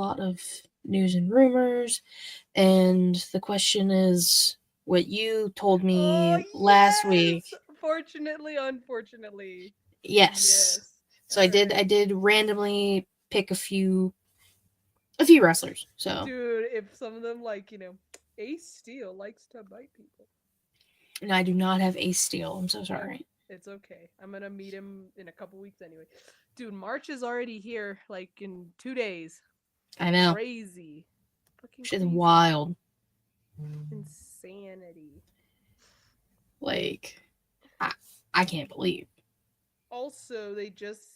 lot of news and rumors, and the question is what you told me last week. Fortunately, unfortunately. Yes. Yes. So All right. I did randomly pick a few wrestlers. So Dude, if some of them, like, Ace Steel likes to bite people. and I do not have Ace Steel. I'm so Oh, sorry. it's okay. I'm gonna meet him in a couple weeks anyway. Dude, March is already here, like in 2 days. I know. Crazy. Fucking Shit's crazy. wild. Insanity. Like I I can't believe. Also, they just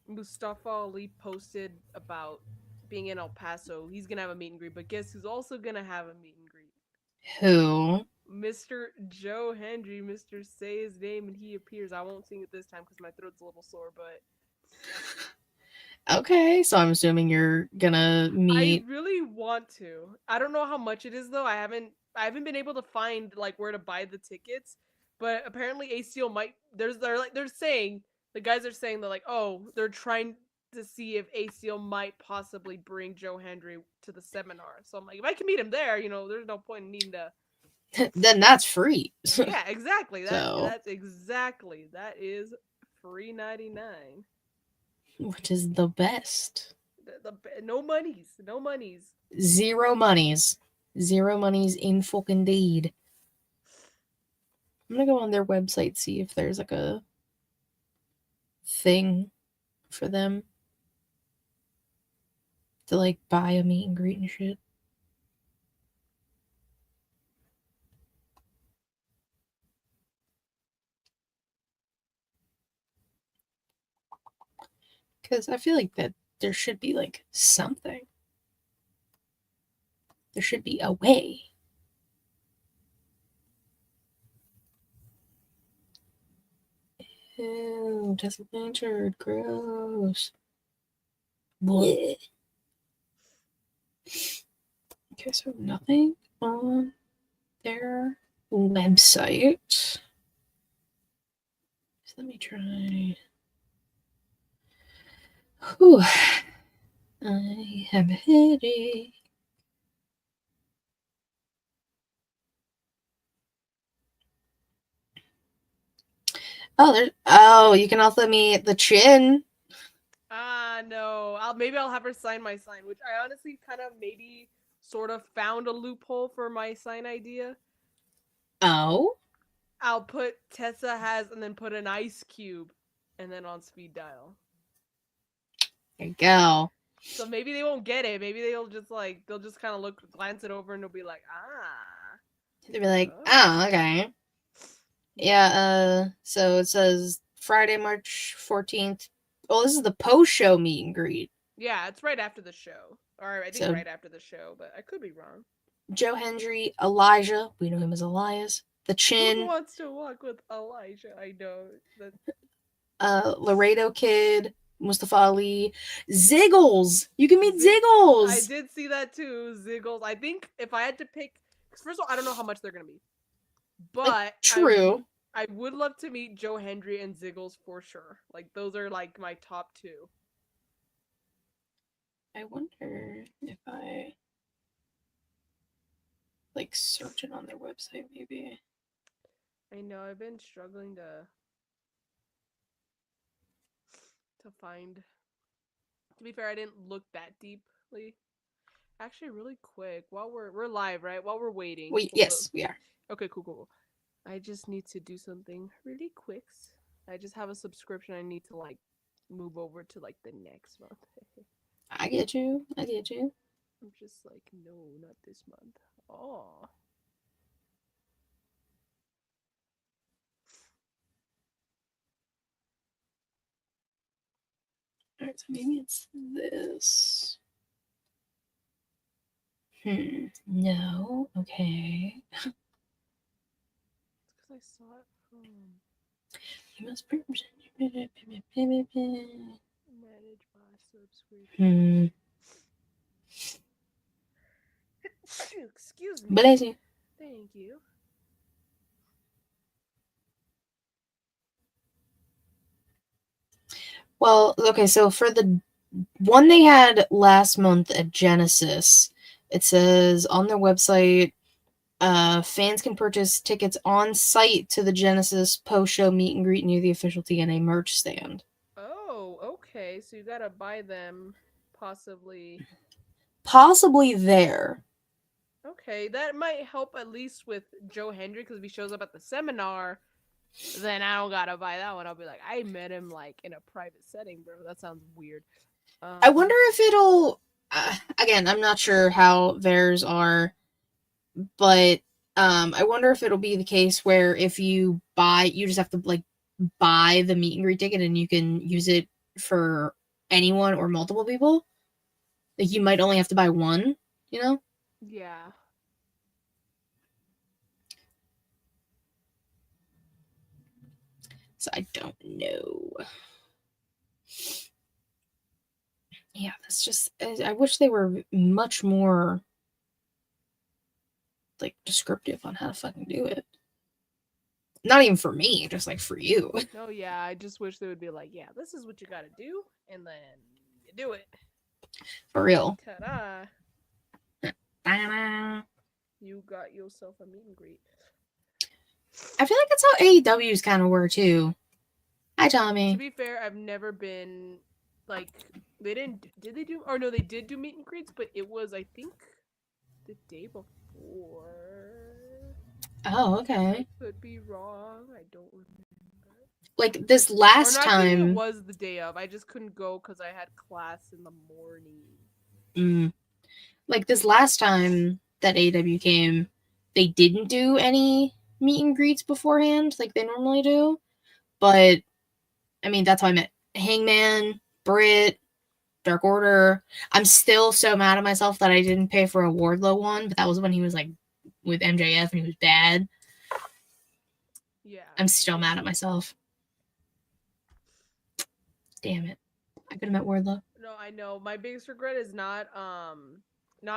Mustafa Ali posted about being in El Paso. He's gonna have a meet and greet, but guess who's also gonna have a meet and greet? Who? Mr. Joe Hendry. Mr. Say his name and he appears. I won't sing it this time because my throat's a little sore, but Okay, so I'm assuming you're gonna I meet. really want to. I don't know how much it is though. I haven't been able to find like where to buy the tickets, but apparently ACO might they're saying the guys are saying that like they're trying to see if ACO might possibly bring Joe Hendry to the seminar. So I'm like if I can meet him there, there's no point in needing to. Then that's free. Yeah, exactly. So, That is free 99. which is the best. No monies, no monies. Zero monies. Zero monies in fucking deed. I'm gonna go on their website, see if there's like a thing for them to like buy a meet and greet and shit. Because I feel like that there should be like something. There should be a way. Ew, Tesla entered. Gross. Blech. Okay, so nothing on their website. So let me try. Whew. I have a headache. Oh, there's. Oh, you can also meet the Chin. Ah, no. Maybe I'll have her sign my sign, which I honestly kind of maybe sort of found a loophole for my sign idea. Oh, I'll put Tessa has and then put an ice cube and then on speed dial. there you go. So maybe they won't get it. Maybe they'll just kind of glance it over and they'll be like, ah, They'd be like, oh, oh, okay. yeah. Yeah, so it says Friday, March 14th. Well, this is the post show meet and greet. Yeah, it's right after the show. Or I think So right after the show, but I could be wrong. Joe Hendry, Elijah, we know him as Elias, the Who Chin, wants to walk with Elijah? I know that. Laredo Kid, Mustafa Ali, Ziggles. You can meet I Ziggles. did see that too. Ziggles. I think if I had to pick, because first of all, I don't know how much they're gonna be, but True. I would love to meet Joe Hendry and Ziggles for sure. Like those are like my top two. I wonder if I like search it on their website, maybe. I know I've been struggling to find. To be fair, I didn't look that deeply. Actually, really quick, while we're live, right? While we're waiting, Yes, we are. okay, cool. I just need to do something really quick. I just have a subscription. I need to like move over to like the next month. I get you. I get you. I'm just like, no, not this month. Oh, All right, so maybe it's this. No. Okay. it's because I saw it from You must be. manage my subscription. Hmm. Excuse me. Bless you. Thank you. Well, okay, so for the one they had last month at Genesis. It says on their website, fans can purchase tickets on site to the Genesis post-show meet and greet near the official TNA merch stand. Oh, okay. So you gotta buy them, possibly. Possibly there. Okay, that might help at least with Joe Hendry, because if he shows up at the seminar, then I don't gotta buy that one. I'll be like, I met him like in a private setting, bro. That sounds weird. I wonder if it'll. Again, I'm not sure how theirs are, but I wonder if it'll be the case where if you buy, you just have to like buy the meet and greet ticket, and you can use it for anyone or multiple people. Like you might only have to buy one, you know? Yeah. So I don't know. Yeah, that's just. I wish they were much more like descriptive on how to fucking do it. Not even for me, just like for you. No, yeah. I just wish they would be like, yeah, this is what you gotta do, and then you do it. For real. Ta-da! Ta-da. You got yourself a meet and greet. I feel like that's how AEWs kind of were too. Hi, To Tommy. be fair, I've never been like they didn't. Did they do? Or no, they did do meet and greets, but it was I think the day before. Oh, okay. Could be wrong. I don't remember. Like this Or last no, I think it time. was the day of. I just couldn't go because I had class in the morning. Like this last time that AEW came, they didn't do any meet and greets beforehand like they normally do. But I mean, that's how I met Hangman, Britt, Dark Order. I'm still so mad at myself that I didn't pay for a Wardlow one, but that was when he was like with MJF and he was bad. Yeah. I'm still mad at myself. Damn it. I could have met Wardlow. No, I know. My biggest regret is not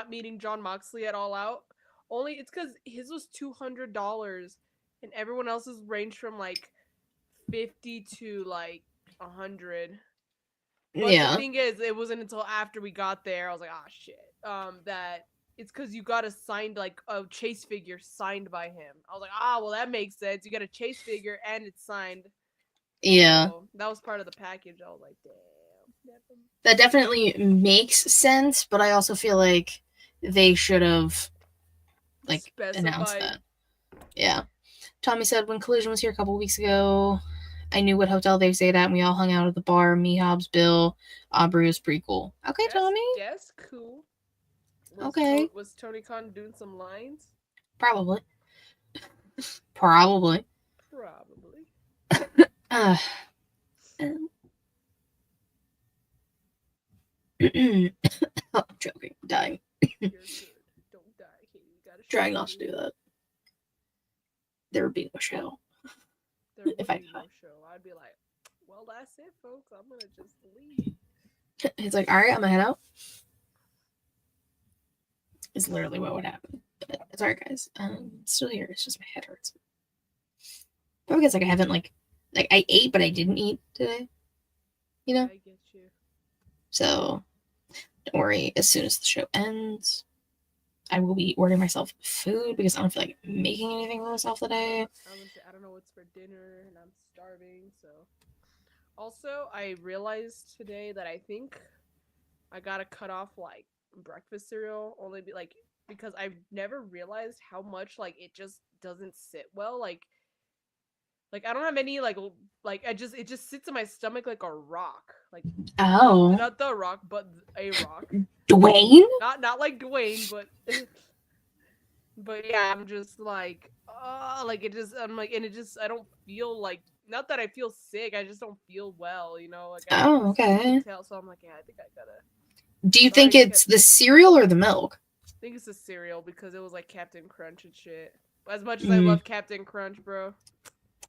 meeting John Moxley at All Out. Only it's because his was $200 and everyone else's ranged from like 50 to like 100. But Yeah. the thing is, it wasn't until after we got there I was like, ah, shit. That it's because you got a signed like a Chase figure signed by him. I was like, ah, well that makes sense. You got a Chase figure and it's signed. Yeah. So that was part of the package. I was like, damn. That definitely makes sense, but I also feel like they should have like announced that. Yeah. Tommy said when Collision was here a couple weeks ago, I knew what hotel they stayed at, and we all hung out at the bar. Me, Hobbs, Bill, Aubrey was pretty cool. Okay, Tommy. Yes, cool. Okay. Was Tony Khan doing some lines? Probably. Probably. I'm joking. Dying. You're good. Don't die. Hey, you gotta Trying not to do that. There would be no show. There would if be I no show. I'd be like, well, that's it, folks. I'm gonna just leave. It's like, all right, I'm gonna head out. It's literally what would happen. But it's alright, guys. It's still here. It's just my head hurts. Probably because like I haven't like I ate, but I didn't eat today. You know. I get you. So don't worry. As soon as the show ends, I will be ordering myself food because I don't feel like making anything for myself today. I don't know what's for dinner, and I'm starving. So, also, I realized today that I think I gotta cut off like breakfast cereal, only be like because I've never realized how much like it just doesn't sit well. Like I don't have any like it just sits in my stomach like a rock. Like not the rock, but a rock. Dwayne? Not like Dwayne, but yeah, I'm just like like it just I'm like and it just I don't feel like not that I feel sick, I just don't feel well, you know? Like okay. So I'm like, yeah, I think I gotta. Do you think it's the cereal or the milk? I think it's the cereal because it was like Captain Crunch and shit. As much as I love Captain Crunch, bro.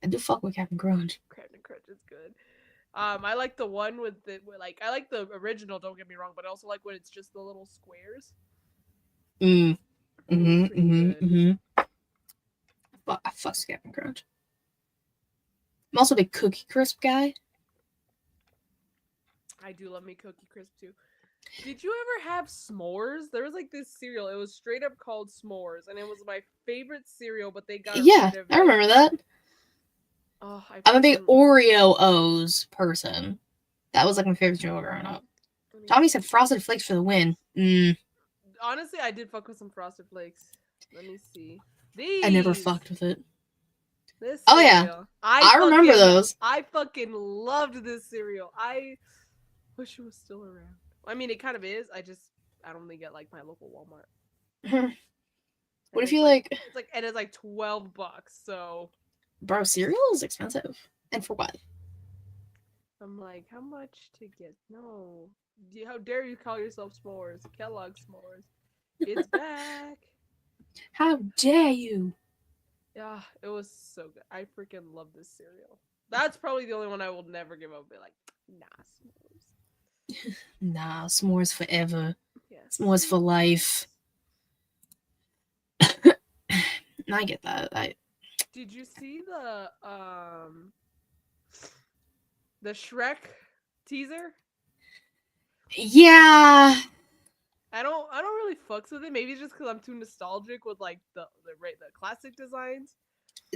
I do fuck with Captain Crunch. Captain Crunch is good. I like the one with I like the original, don't get me wrong, but I also like when it's just the little squares. Fuck, I fuck Captain Crunch. I'm also a big Cookie Crisp guy. I do love me Cookie Crisp too. Did you ever have s'mores? There was like this cereal. It was straight up called s'mores, and it was my favorite cereal. But they got Yeah, rid of I it. remember that. Oh, I I'm a big fucking Oreo O's person. That was like my favorite cereal growing up. let me Tommy see. said Frosted Flakes for the win. Honestly, I did fuck with some Frosted Flakes. Let me see. I never These. fucked with it. This Oh yeah, cereal. I remember those. I fucking loved this cereal. I wish it was still around. I mean, it kind of is. I don't think at like my local Walmart. What And if you like, and it's like $12. So bro? Cereal is expensive, and for what? I'm like, how much to get? No. How dare you call yourself s'mores? Kellogg's s'mores. It's back. How dare you? Yeah, it was so good. I freaking love this cereal. That's probably the only one I will never give up. Be like, nah, s'mores. Nah, s'mores forever. Yeah, S'mores for life. I get that. Did you see the Shrek teaser? Yeah, I don't really fucks with it. Maybe it's just because I'm too nostalgic with like the classic designs.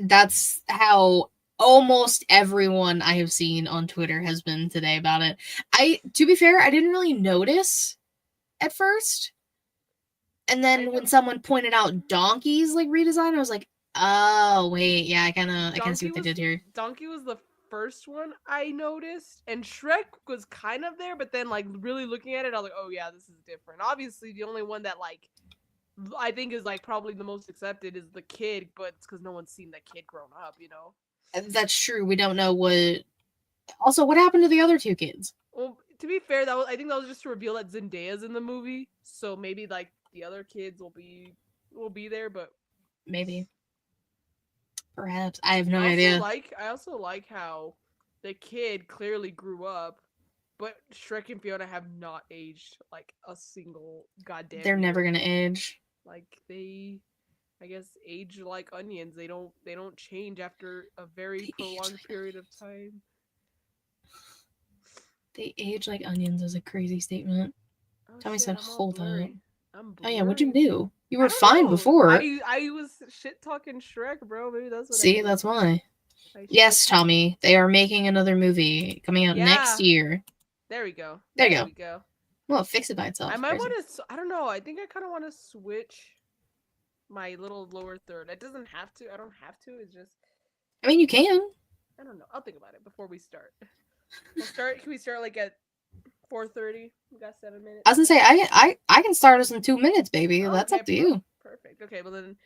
that's how almost everyone I have seen on Twitter has been today about it. To be fair, I didn't really notice at first. And then when someone pointed out Donkey's like redesign, I was like, oh wait, yeah, I kinda see what they did here. Donkey was the first one I noticed, and Shrek was kind of there, but then like really looking at it, I was like, oh yeah, this is different. Obviously, the only one that like I think is like probably the most accepted is the kid, but it's because no one's seen that kid grown up, you know. That's true. We don't know what. Also, what happened to the other two kids? Well, to be fair, I think that was just to reveal that Zendaya's in the movie, so maybe like the other kids will be there, but Maybe, perhaps. I have no I idea. also like how the kid clearly grew up, but Shrek and Fiona have not aged like a single goddamn. They're never year. gonna age. Like they, I guess, age like onions. They don't change after a very prolonged period of time. They age like onions is a crazy statement. Oh Tommy shit! said, I'm all "Hold up." blurry. I'm Oh yeah, blurry. what'd you do? You I were don't fine know. before. I was shit talking Shrek, bro. Maybe that's what I See, did. that's why. I Yes, shit-talked. Tommy, they are making another movie coming out next Yeah. year. There we go. There There you we go. Well, fix it by itself. I might Crazy. want to. I don't know. I think I kind of want to switch my little lower third. It doesn't have to. I don't have to. It's just. I mean, you can. I don't know. I'll think about it before we start. We'll start. Can we start like at 4:30? We got 7 minutes. I was gonna say I can start us in 2 minutes, baby. Oh, That's okay, up to you. Perfect. Okay, well then,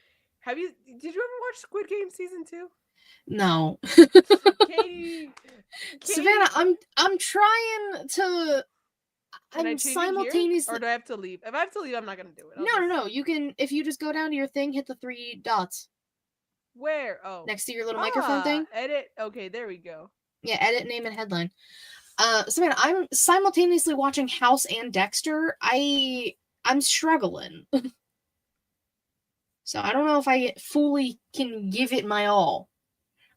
did you ever watch Squid Game season 2? No. Katie, Savannah, I'm trying to. Can I I'm change it here, simultaneously. or do I have to leave? If I have to leave, I'm not gonna do it. No. You can if you just go down to your thing, hit the 3 dots Where? Oh, next to your little microphone thing. Edit. Okay, there we go. Yeah, edit, name, and headline. Savannah, I'm simultaneously watching House and Dexter. I'm struggling. So I don't know if I fully can give it my all.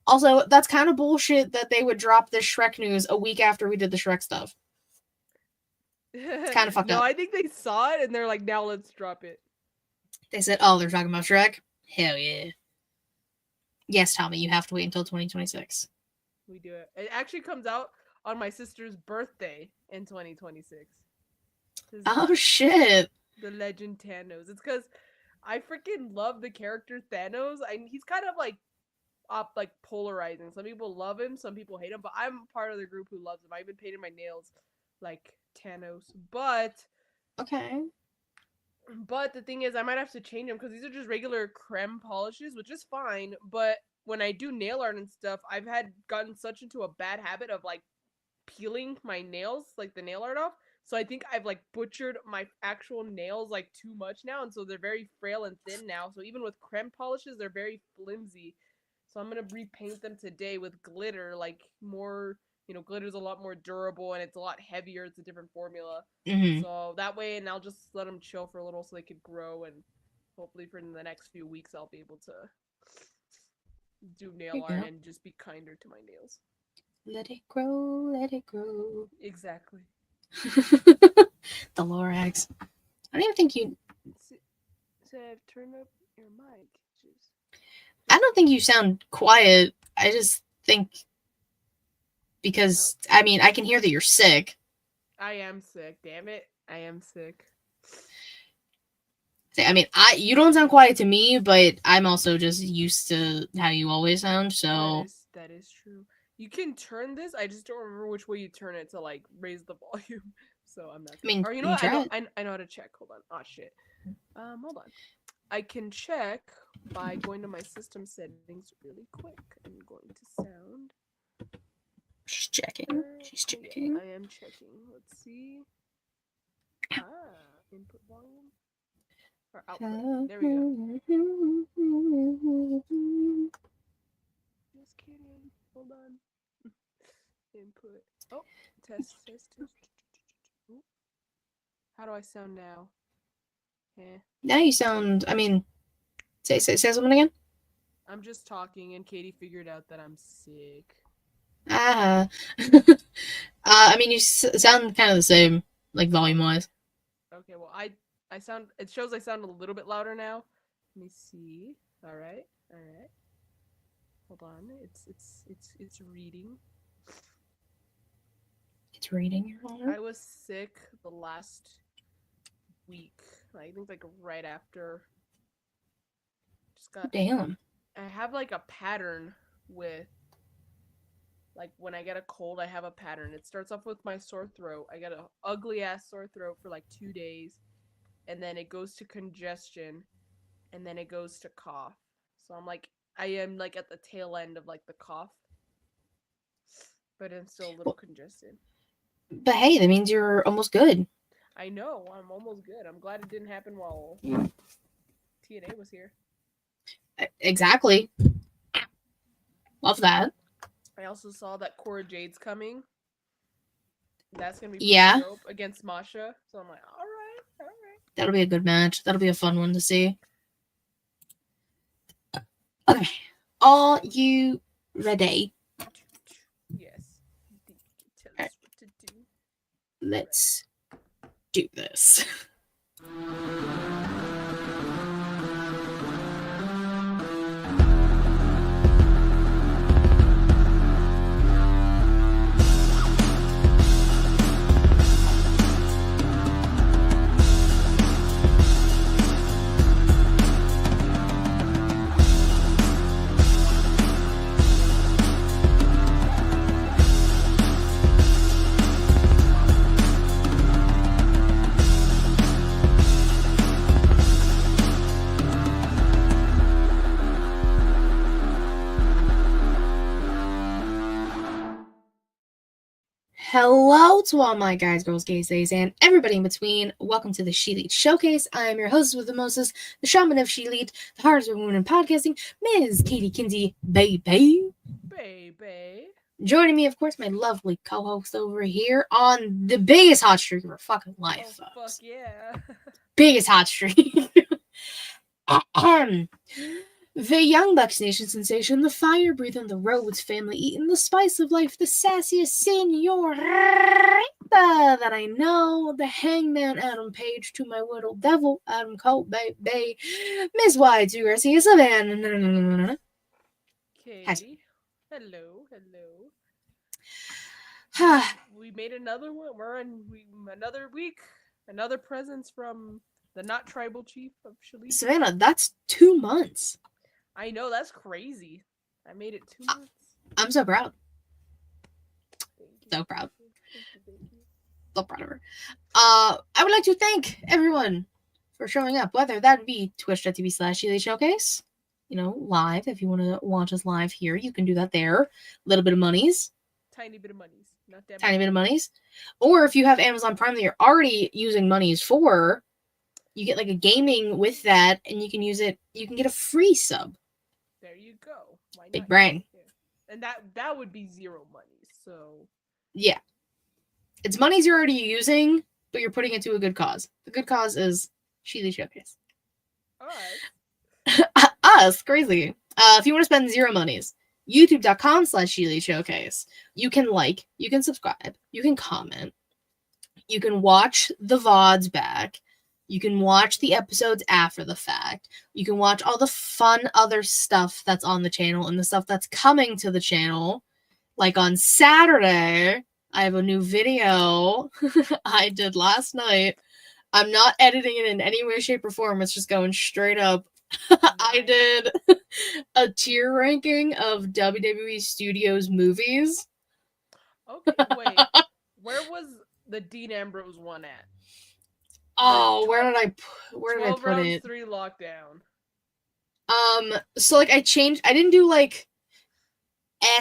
Also, that's kind of bullshit that they would drop this Shrek news a week after we did the Shrek stuff. It's kind of fucked up. No, I think they saw it and they're like, now let's drop it. They said, oh, they're talking about Shrek? Hell yeah. Yes, Tommy, you have to wait until 2026. We do it. It actually comes out on my sister's birthday in 2026. Oh, shit. The legend Thanos. It's because I freaking love the character Thanos. He's kind of like polarizing. Some people love him, some people hate him, but I'm part of the group who loves him. I've been painting my nails like Thanos, but the thing is, I might have to change them because these are just regular creme polishes, which is fine. But when I do nail art and stuff, I've gotten such into a bad habit of like peeling my nails, like the nail art off. So I think I've like butchered my actual nails like too much now, and so they're very frail and thin now. So even with creme polishes, they're very flimsy. So I'm gonna repaint them today with glitter, like more. Glitter's a lot more durable and it's a lot heavier. It's a different formula. Mm-hmm. So that way, and I'll just let them chill for a little so they could grow, and hopefully for the next few weeks, I'll be able to do nail art and just be kinder to my nails. Let it grow, let it grow. Exactly. The Lorax. I don't even think you. Sev, turn up your mic. Just... I don't think you sound quiet. I just think because I mean I can hear that you're sick. I am sick. Damn it, I am sick. I mean, you don't sound quiet to me, but I'm also just used to how you always sound. So that is true. You can turn this. I just don't remember which way you turn it to like raise the volume. So I'm not. I mean, or you know what? I know how to check. Hold on. Oh shit. Hold on. I can check by going to my system settings really quick. I'm going to sound. She's checking. She's checking. I am checking. Let's see. Input volume. Or output. There we go. Just kidding. Hold on. Input. Oh, test. Ooh. How do I sound now? Yeah. Now you sound. I mean, say something again. I'm just talking, and Katie figured out that I'm sick. I mean, you sound kind of the same, like volume wise. Okay, well, I sound. It shows I sound a little bit louder now. Let me see. All right. Hold on. It's reading. It's reading. I was sick the last week. I think like right after. Just got. Damn. I have like a pattern with. Like when I get a cold, I have a pattern. It starts off with my sore throat. I get an ugly ass sore throat for like 2 days, and then it goes to congestion, and then it goes to cough. So I am like at the tail end of like the cough, but I'm still a little congested. But hey, that means you're almost good. I know, I'm almost good. I'm glad it didn't happen while TNA was here. Exactly. Love that. I also saw that Cora Jade's coming. That's gonna be dope against Masha. So I'm like, all right. That'll be a good match. That'll be a fun one to see. Okay, are you ready? Yes. Tell us what to do. Let's do this. Hello to all my guys, girls, gays, days, and everybody in between. Welcome to the She-Lead Showcase. I am your host with the mostest, the shaman of She-Lead, the hardest woman in podcasting, Ms. Katie Kinsey, baby. Joining me, of course, my lovely co-host over here on the biggest hot streak of her fucking life. Oh, fuck yeah. Biggest hot streak. The Young Bucks Nation sensation, the fire-breathing, the Rhodes family eating the spice of life, the sassiest senorita that I know, the hangman Adam Page to my little devil Adam Cole, baby, Ms. Y2 Garcia Savannah. Katie, hello. We made another one. We're in another week, another presence from the not tribal chief of She-Lead. Savannah, that's 2 months. I know, that's crazy. I made it 2 months. I'm so proud. Thank you. So proud. Thank you. So proud of her. I would like to thank everyone for showing up, whether that be twitch.tv/She-Lead Showcase, live. If you want to watch us live here, you can do that there. A little bit of monies. Tiny bit of monies. Not that Tiny bit of monies. Or if you have Amazon Prime that you're already using monies for, you get like a gaming with that, and you can use it. You can get a free sub. There you go. Why not? Big brain. Yeah. And that would be 0 money. So yeah, it's monies you're already using, but you're putting it to a good cause. The good cause is She-Lead Showcase. Us, crazy. If you want to spend 0 monies, youtube.com/She-Lead Showcase. You can like, you can subscribe, you can comment, You can watch the VODs back. You can watch the episodes after the fact. You can watch all the fun other stuff that's on the channel and the stuff that's coming to the channel. Like on Saturday, I have a new video I did last night. I'm not editing it in any way, shape, or form. It's just going straight up. I did a tier ranking of WWE Studios movies. Okay, wait. Where was the Dean Ambrose one at? Oh, where did I put rounds, it? 3 lockdown. So like I didn't do like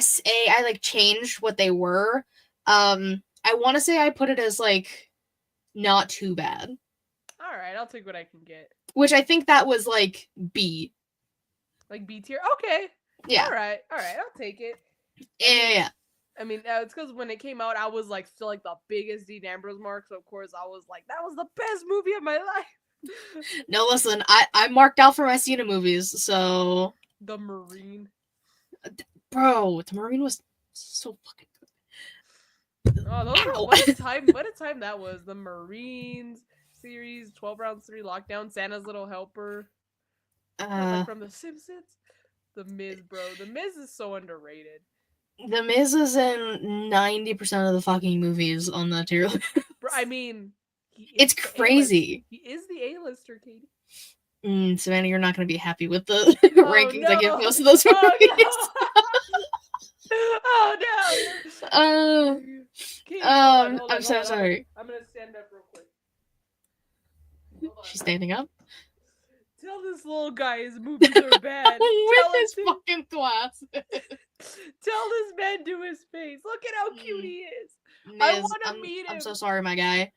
SA, I like changed what they were. I want to say I put it as like not too bad. All right, I'll take what I can get. Which I think that was like B. Like B tier? Okay. Yeah. All right, I'll take it. Yeah. I mean, it's because when it came out, I was like still like the biggest Dean Ambrose mark, so of course I was like, that was the best movie of my life. No, listen, I marked out for my Cena movies, so The Marine. Bro, the Marine was so fucking good. Oh, what a time that was. The Marines series, 12 rounds, 3 lockdown, Santa's Little Helper. Like from The Simpsons. The Miz, bro. The Miz is so underrated. The Miz is in 90% of the fucking movies on that tier list. Bro, I mean, it's crazy. He is the A-lister, Katie. Savannah, you're not going to be happy with the rankings I give most of those movies. Oh no! Katie, I'm so sorry. I'm gonna stand up real quick. She's standing up? Tell this little guy his movies are bad. With his fucking glasses. Tell this man to his face. Look at how cute he is. Miz, I want to meet him. I'm so sorry, my guy.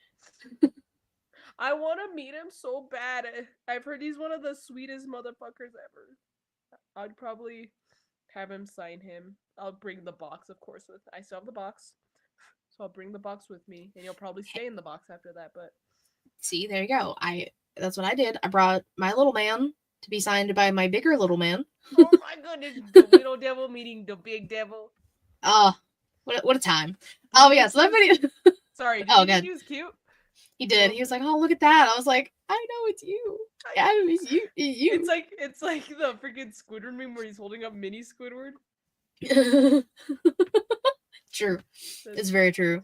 I want to meet him so bad. I've heard he's one of the sweetest motherfuckers ever. I'd probably have him sign him. I'll bring the box, of course. I still have the box. So I'll bring the box with me. And you'll probably stay in the box after that. But see, there you go. That's what I did. I brought my little man to be signed by my bigger little man. Oh my goodness, the little devil meeting the big devil. What a time. Oh yeah, so that video. Sorry, did you think he was cute? He did. He was like, "Oh, look at that." I was like, "I know it's you. Yeah, it's you. It's like the freaking Squidward meme where he's holding up mini Squidward. True. It's very true.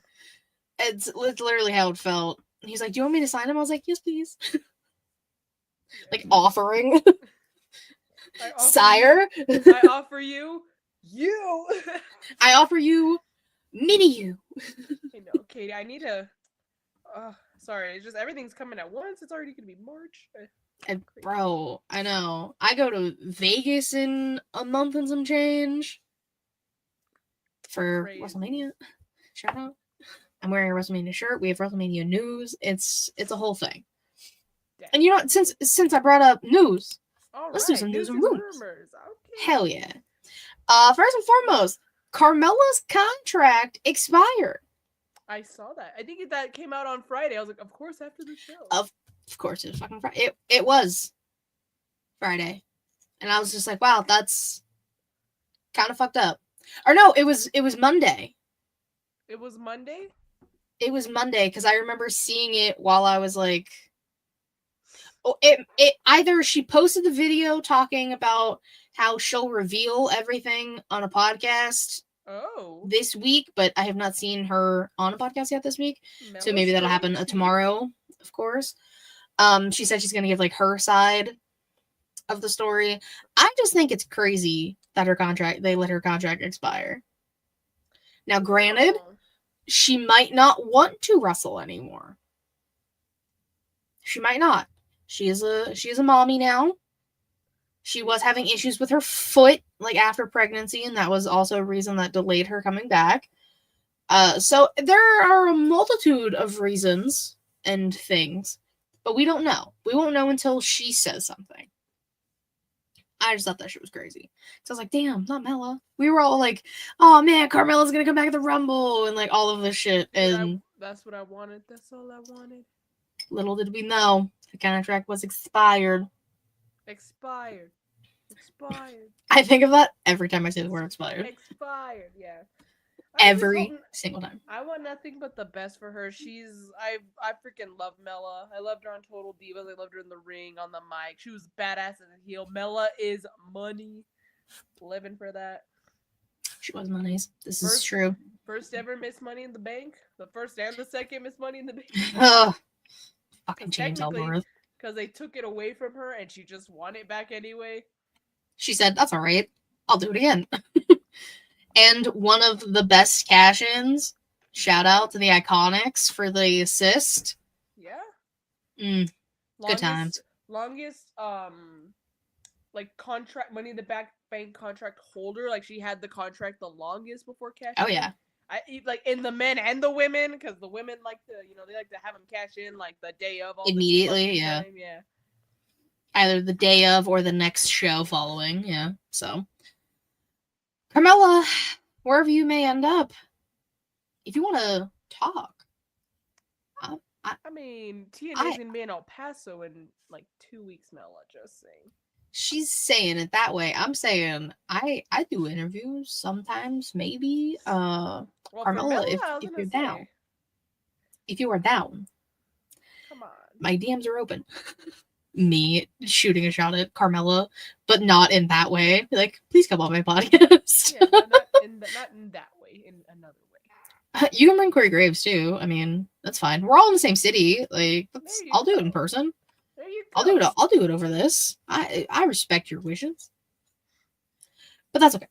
It's literally how it felt. He's like, "Do you want me to sign him?" I was like, "Yes, please." Like offering. Sire. I offer you. I offer you mini you. I know, Katie. I need to. Sorry, it's just everything's coming at once. It's already gonna be March. Bro, I know. I go to Vegas in a month and some change for WrestleMania. Shout out. I'm wearing a WrestleMania shirt. We have WrestleMania news. It's a whole thing. Dang. And you know, since I brought up news, let's do some news and rumors. Okay. Hell yeah. First and foremost, Carmella's contract expired. I saw that. I think that came out on Friday. I was like, of course, after the show. Of course, it was fucking Friday. It was Friday, and I was just like, wow, that's kind of fucked up. Or no, it was Monday. It was Monday? It was Monday because I remember seeing it while I was like, oh, it either she posted the video talking about how she'll reveal everything on a podcast this week, but I have not seen her on a podcast yet this week. So maybe that'll happen tomorrow, of course. She said she's gonna give like her side of the story. I just think it's crazy that they let her contract expire. Now, granted, she might not want to wrestle anymore. She might not. She is a mommy now. She was having issues with her foot, like after pregnancy, and that was also a reason that delayed her coming back. So there are a multitude of reasons and things, but we don't know. We won't know until she says something. I just thought that shit was crazy. So I was like, damn, not Mella. We were all like, oh man, Carmella's gonna come back at the Rumble and like all of this shit. And that's what I wanted. That's all I wanted. Little did we know the contract was expired. Expired. I think of that every time I say the word expired. Expired, yeah. I just every hope single time. I want nothing but the best for her. I freaking love Mela. I loved her on Total Divas. I loved her in the ring, on the mic. She was badass as a heel. Mela is money. Living for that. She was Money's. This is First true. first ever Miss Money in the Bank. The first and the second Miss Money in the Bank. Ugh. Fucking Because James technically, Ellsworth. because they took it away from her and she just won it back anyway. She said, "That's all right. I'll do it again." And one of the best cash-ins. Shout out to the Iconics for the assist. Yeah. Good times. Longest like contract Money in the Bank contract holder. Like she had the contract the longest before cash. Oh yeah. I like in the men and the women, because the women like to, they like to have them cash in like the day of all immediately. Yeah. time. Yeah. Either the day of or the next show following. Yeah. So, Carmella, wherever you may end up, if you want to talk, I mean, TNA's gonna be in El Paso in like 2 weeks, Mela. Just saying. She's saying it that way. I'm saying I do interviews sometimes, maybe. Well, Carmella, Mela, if you're down, if you are down, come on, my DMs are open. Me shooting a shot at Carmella, but not in that way. Like, please come on my podcast. Yeah, not in that way. In another way. You can bring Corey Graves too. I mean, that's fine. We're all in the same city. Like, I'll do it in person. There you I'll go. I'll do it over this. I respect your wishes, but that's okay.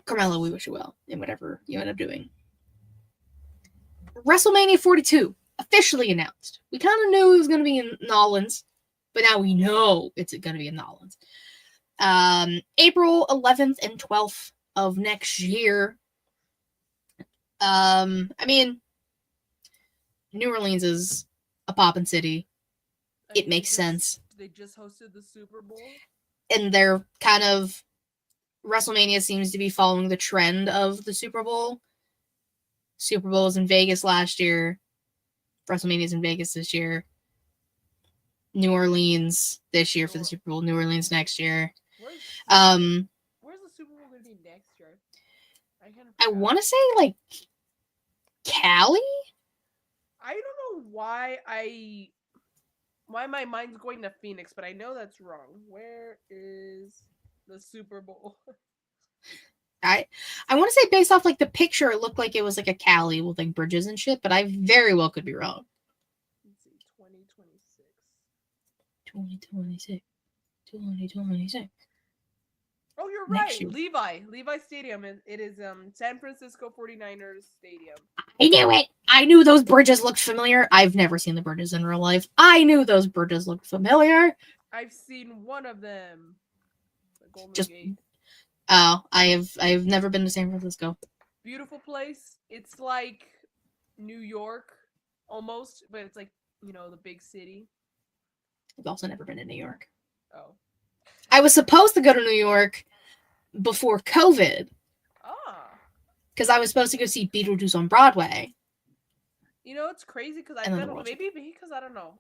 Carmella, we wish you well in whatever you end up doing. WrestleMania 42 officially announced. We kind of knew it was going to be in Nolans, but now we know it's going to be in Nolans. April 11th and 12th of next year. I mean, New Orleans is a poppin' city. It makes sense. They just hosted the Super Bowl. And they're kind of... WrestleMania seems to be following the trend of the Super Bowl. Super Bowl was in Vegas last year. WrestleMania's in Vegas this year. New Orleans this year for the Super Bowl. New Orleans next year. Where's the Super Bowl going to be next year? I want to say like Cali. I don't know why my mind's going to Phoenix, but I know that's wrong. Where is the Super Bowl? I want to say based off like the picture, it looked like it was like a Cali with like bridges and shit, but I very well could be wrong. Let's see, 2026. 2026. 2026. Oh, you're right. Levi Stadium. It is San Francisco 49ers Stadium. I knew it. I knew those bridges looked familiar. I've never seen the bridges in real life. I knew those bridges looked familiar. I've seen one of them. The Golden Gate. Oh, I've never been to San Francisco. Beautiful place. It's like New York almost, but it's like, the big city. I've also never been to New York. Oh. I was supposed to go to New York before COVID. Because I was supposed to go see Beetlejuice on Broadway. It's crazy because I've done, maybe because I don't know.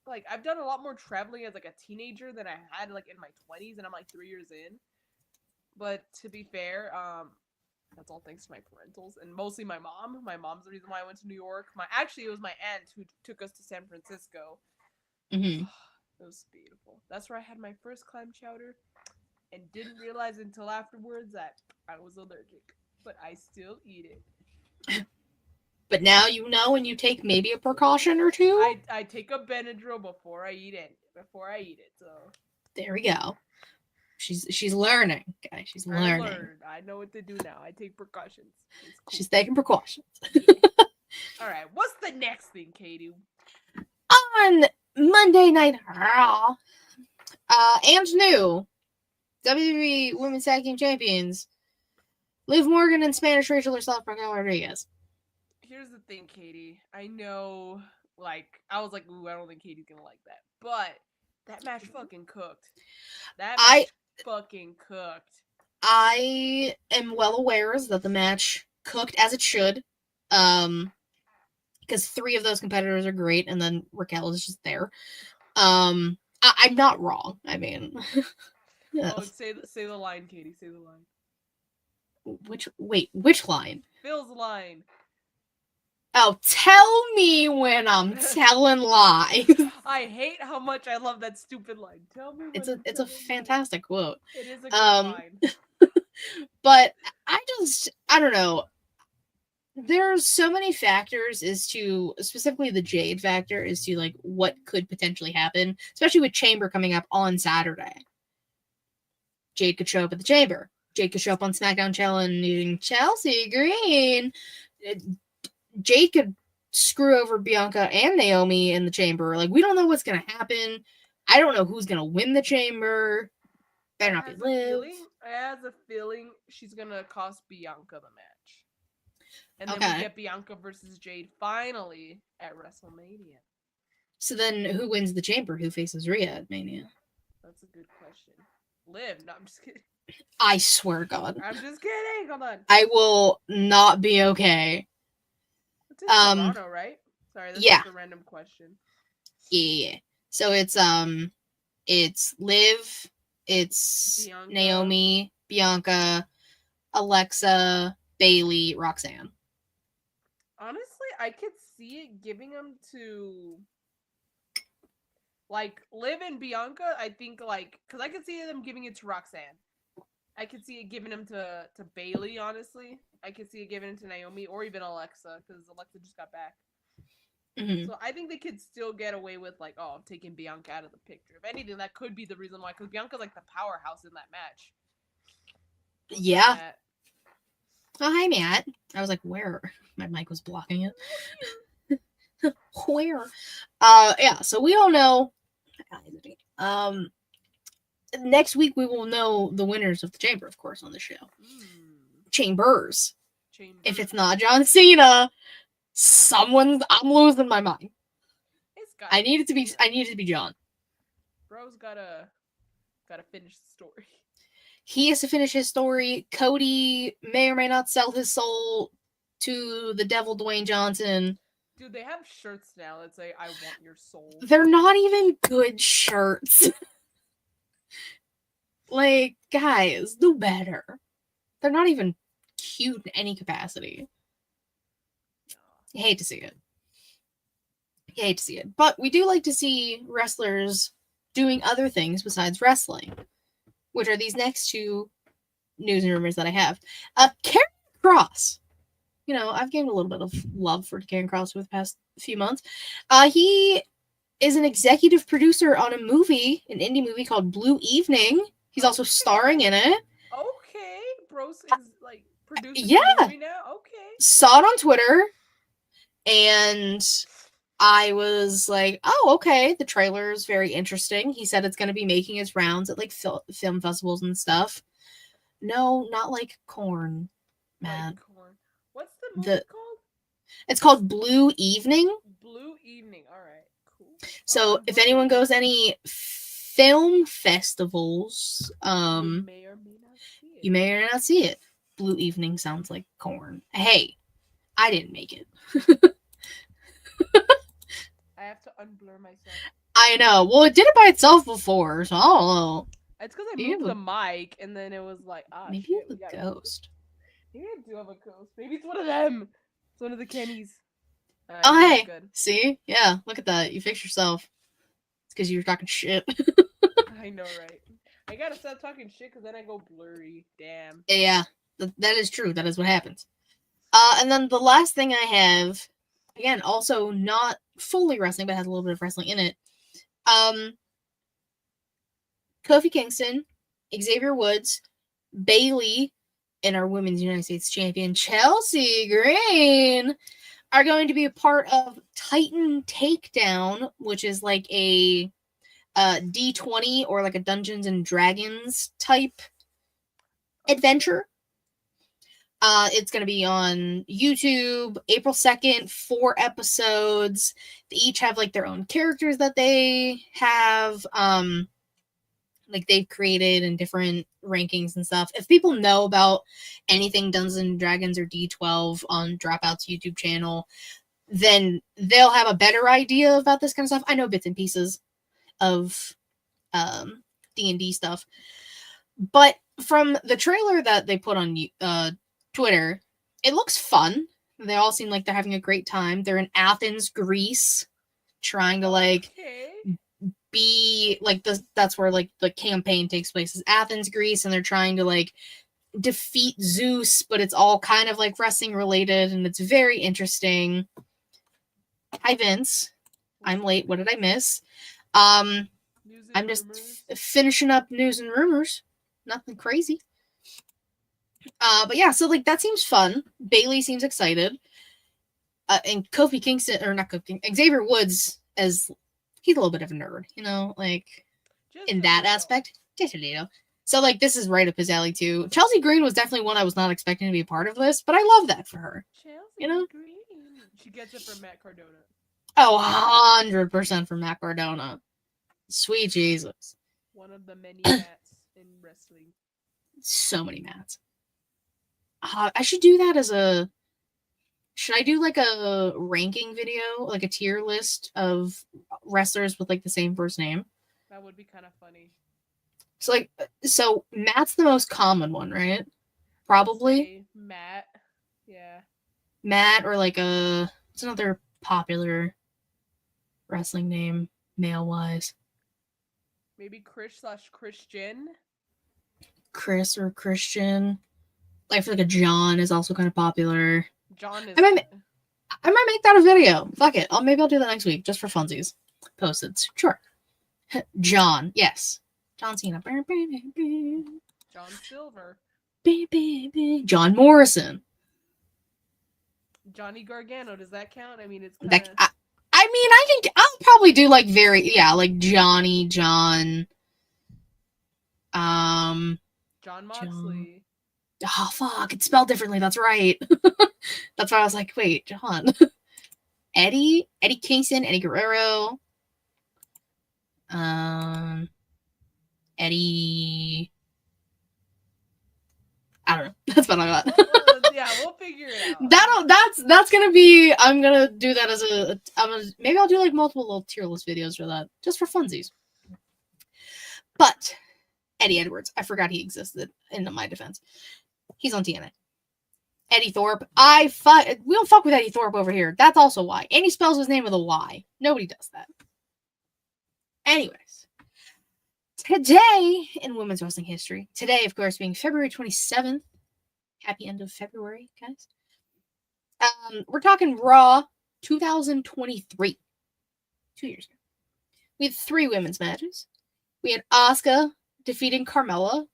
Like, I've done a lot more traveling as like a teenager than I had like in my 20s, and I'm like 3 years in. But to be fair, that's all thanks to my parentals and mostly my mom. My mom's the reason why I went to New York. It was my aunt who took us to San Francisco. Mm-hmm. It was beautiful. That's where I had my first clam chowder and didn't realize until afterwards that I was allergic. But I still eat it. But now you know, and you take maybe a precaution or two? I take a Benadryl before I eat it. So there we go. She's learning, guys. She's learning. I know what to do now. I take precautions. Cool. She's taking precautions. All right. What's the next thing, Katie? On Monday Night Raw, and new WWE Women's Tag Team Champions, Liv Morgan and Spanish Rachel herself, Raquel Rodriguez. Here's the thing, Katie. I know, I was like, ooh, I don't think Katie's gonna like that. But that match fucking cooked. Fucking cooked. I am well aware that the match cooked as it should. Because 3 of those competitors are great, and then Raquel is just there. I'm not wrong. I mean, oh, say the line, Katie. Say the line. which line? Phil's line. Oh, tell me when I'm telling lies. I hate how much I love that stupid line. Tell me when It's I'm a telling lies. fantastic quote. It is a good Um, line. But I don't know. There's so many factors as to, specifically the Jade factor, as to like what could potentially happen, especially with Chamber coming up on Saturday. Jade could show up at the Chamber. Jade could show up on SmackDown challenging Chelsea Green. Jade could screw over Bianca and Naomi in the Chamber. Like, we don't know what's gonna happen. I don't know who's gonna win the Chamber. Better not be Liv. I have a feeling she's gonna cost Bianca the match. And then Okay. we get Bianca versus Jade finally at WrestleMania. So then who wins the Chamber? Who faces Rhea at Mania? That's a good question. Liv. No, I'm just kidding. I swear to God. I'm just kidding. Hold on. I will not be okay. It's in Toronto, right? Sorry, that's just a random question. Yeah. So it's Liv, it's Bianca. Naomi, Bianca, Alexa, Bailey, Roxanne. Honestly, I could see it giving them to like Liv and Bianca. I think like because I could see them giving it to Roxanne. I could see it giving them to Bailey. Honestly, I could see it giving it to Naomi or even Alexa because Alexa just got back. Mm-hmm. So I think they could still get away with like, oh, taking Bianca out of the picture. If anything, that could be the reason why, because Bianca's like the powerhouse in that match. Yeah. Oh, hi, Matt. I was like, where? My mic was blocking it. Where? Yeah, so we all know. Next week we will know the winners of the Chamber, of course, on the show. Chambers. If it's not John Cena, I'm losing my mind. I need it to be John. Bro's gotta finish the story. He has to finish his story. Cody may or may not sell his soul to the devil Dwayne Johnson. Dude, they have shirts now that say, I want your soul. They're not even good shirts. Like, guys, do better. They're not even cute in any capacity. You hate to see it. But we do like to see wrestlers doing other things besides wrestling, which are these next two news and rumors that I have. Karrion Kross. You know, I've gained a little bit of love for Karrion Kross over the past few months. He is an executive producer on an indie movie called Blue Evening. He's also starring in it. Okay. Bros is like producing the movie now? Okay. Saw it on Twitter, and I was like, oh, okay, the trailer is very interesting. He said it's going to be making its rounds at like film festivals and stuff. No, not like Korn, man. Like Korn. What's the movie called? It's called Blue Evening. Blue Evening. All right, cool. So if anyone goes any film festivals, you may or may not see it. Blue Evening sounds like Korn. Hey, I didn't make it. I have to unblur myself. I know. Well, it did it by itself before, so I don't know. It's because I moved the mic, and then it was like, maybe you have a ghost. Maybe I do have a ghost. Maybe it's one of them. It's one of the Kennys. Oh, hey. Good. See? Yeah, look at that. You fixed yourself. It's because you were talking shit. I know, right? I gotta stop talking shit because then I go blurry. Damn. Yeah, that is true. That is what happens. And then the last thing I have, again, also not fully wrestling, but has a little bit of wrestling in it. Kofi Kingston, Xavier Woods, Bayley, and our Women's United States Champion Chelsea Green are going to be a part of Titan Takedown, which is like a D20 or like a Dungeons and Dragons type adventure. It's going to be on YouTube, April 2nd, 4 episodes. They each have like their own characters that they have, like they've created in different rankings and stuff. If people know about anything Dungeons and Dragons or D12 on Dropout's YouTube channel, then they'll have a better idea about this kind of stuff. I know bits and pieces of D&D stuff. But from the trailer that they put on Twitter, it looks fun. They all seem like they're having a great time. They're in Athens, Greece, trying to like Okay. be like that's where like the campaign takes place, is Athens, Greece, and they're trying to like defeat Zeus, but it's all kind of like wrestling related, and it's very interesting. Hi Vince. I'm late. What did I miss? News and I'm just rumors. finishing up news and rumors. Nothing crazy. But yeah, so like that seems fun. Bailey seems excited. And Kofi Kingston, or not Kofi, Xavier Woods, as he's a little bit of a nerd, you know, like Just in a that little. aspect. Just a little. So like this is right up his alley too. Chelsea Green was definitely one I was not expecting to be a part of this, but I love that for her. Chelsea You know? Green. She gets it from Matt Cardona. Oh, 100% from Matt Cardona. Sweet Jesus. One of the many Matts in wrestling. So many Matts. I should do that as a. Should I do like a ranking video, like a tier list of wrestlers with like the same first name? That would be kind of funny. So Matt's the most common one, right? Probably Matt. Yeah. Matt, or like what's another popular wrestling name male wise? Maybe Chris/Christian. Chris or Christian. I feel like a John is also kind of popular. John is. I might make that a video. Fuck it. Maybe I'll do that next week just for funsies. Post it. Sure. John. Yes. John Cena. John Silver. John Morrison. Johnny Gargano. Does that count? I mean, it's kind That of. I mean, I'll probably do like like Johnny, John. John Moxley. Oh fuck, it's spelled differently. That's right. That's why I was like, wait, John. Eddie Kingston, Eddie Guerrero. Eddie. I don't know. That's what I got. Yeah, we'll figure it out. That's gonna be. I'm gonna do that as maybe I'll do like multiple little tier list videos for that, just for funsies. But Eddie Edwards, I forgot he existed. In my defense, he's on TNA. Eddie Thorpe, we don't fuck with Eddie Thorpe over here. That's also why. And he spells his name with a Y. Nobody does that. Anyways, today in women's wrestling history, today, of course, being February 27th, happy end of February, guys. We're talking Raw 2023, 2 years ago. We had 3 women's matches. We had Asuka defeating Carmella.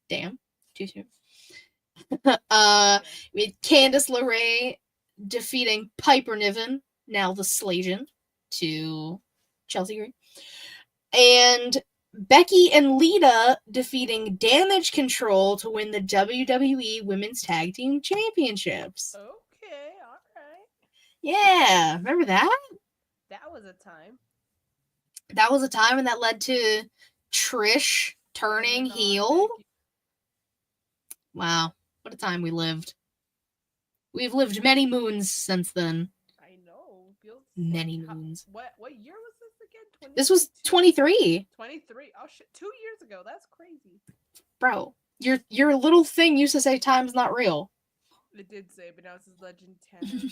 Damn, too soon. We had Candice LeRae defeating Piper Niven, now the Slajan, to Chelsea Green. And Becky and Lita defeating Damage Control to win the WWE Women's Tag Team Championships. Okay, alright. Yeah, remember that? That was a time. That was a time, and that led to Trish turning heel. Wow, what a time we lived. We've lived many moons since then. I know. Many moons. What year was this again? This was 23. 23. Oh shit, 2 years ago. That's crazy. Bro, your little thing used to say time's not real. It did say, but now it says Legend 10.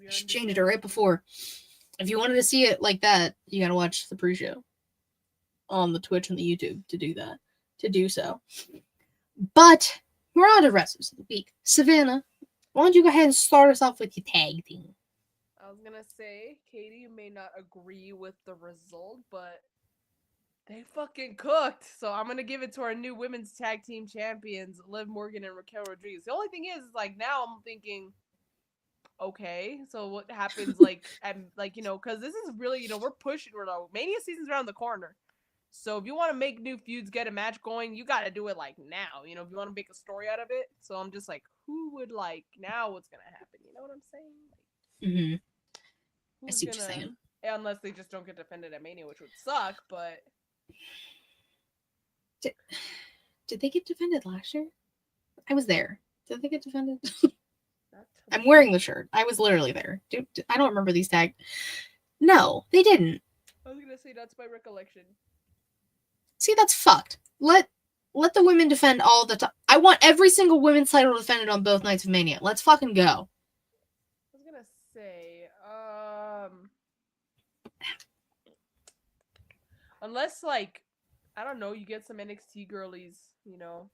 She changed it right before. If you wanted to see it like that, you gotta watch the pre-show on the Twitch and the YouTube to do that. To do so. But we're on to wrestlers of the week. Savannah, why don't you go ahead and start us off with your tag team? I was gonna say, Katie, you may not agree with the result, but they fucking cooked. So I'm gonna give it to our new women's tag team champions, Liv Morgan and Raquel Rodriguez. The only thing is like now I'm thinking, okay, so what happens because this is really, we're pushing, Mania season's around the corner. So if you want to make new feuds, get a match going, you got to do it like now. If you want to make a story out of it. So I'm just like, who would now what's going to happen? You know what I'm saying? I see what you're saying. Unless they just don't get defended at Mania, which would suck, but... Did they get defended last year? I was there. Did they get defended? I'm wearing the shirt. I was literally there. Dude, I don't remember these tags. No, they didn't. I was going to say that's my recollection. See, that's fucked. Let the women defend all the time. I want every single women's title defended on both nights of Mania. Let's fucking go. I was gonna say, unless like, I don't know, you get some NXT girlies, you know,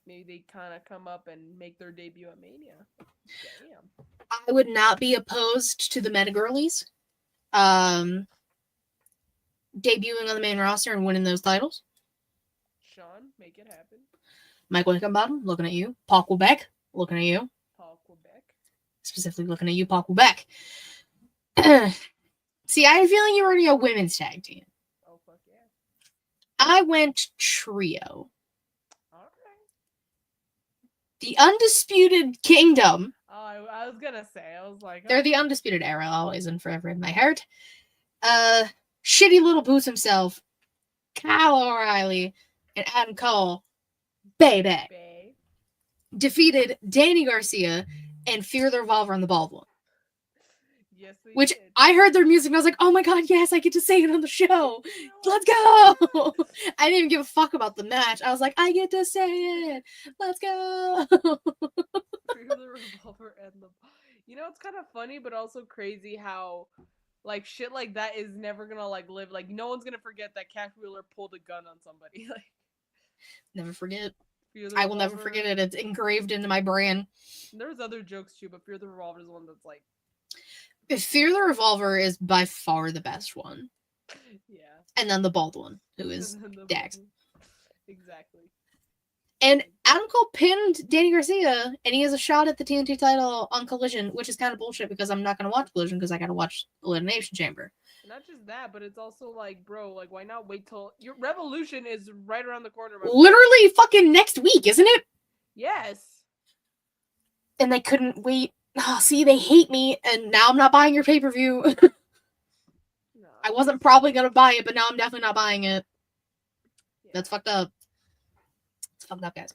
maybe they kind of come up and make their debut at Mania. Damn. I would not be opposed to the Meta Girlies debuting on the main roster and winning those titles. Sean, make it happen. Michael Hickenbottom, looking at you. Paul Quebec, looking at you. Paul Quebec. Specifically looking at you, Paul Quebec. See, I have a feeling you're already a women's tag team. Oh, fuck yeah. I went trio. Alright. The Undisputed Kingdom. Oh, I was gonna say, I was like... They're the Undisputed Era, always and forever in my heart. Shitty little boots himself, Kyle O'Reilly, and Adam Cole, baby, defeated Danny Garcia and Fear the Revolver and the Bald One. Yes, which did. I heard their music and I was like, oh my god, yes, I get to say it on the show. Let's go. I didn't even give a fuck about the match. I was like, I get to say it. Let's go. Fear the Revolver and the... You know, it's kind of funny, but also crazy how, like, shit like that is never gonna, like, live. Like, no one's gonna forget that Cash Wheeler pulled a gun on somebody. Like, never forget. Fear the I will Revolver. never forget it. It's engraved into my brain. There's other jokes too, but Fear the Revolver is the one that's like... Fear the Revolver is by far the best one. Yeah. And then the Bald One, who is Dax. Exactly. And Adam Cole pinned Danny Garcia, and he has a shot at the TNT title on Collision, which is kind of bullshit because I'm not going to watch Collision because I got to watch Elimination Chamber. Not just that, but it's also like, bro, like, why not wait till... Your Revolution is right around the corner. Literally fucking next week, isn't it? Yes. And they couldn't wait. Oh, see, they hate me, and now I'm not buying your pay-per-view. No. I wasn't probably going to buy it, but now I'm definitely not buying it. Yeah. That's fucked up. It's fucked up, guys.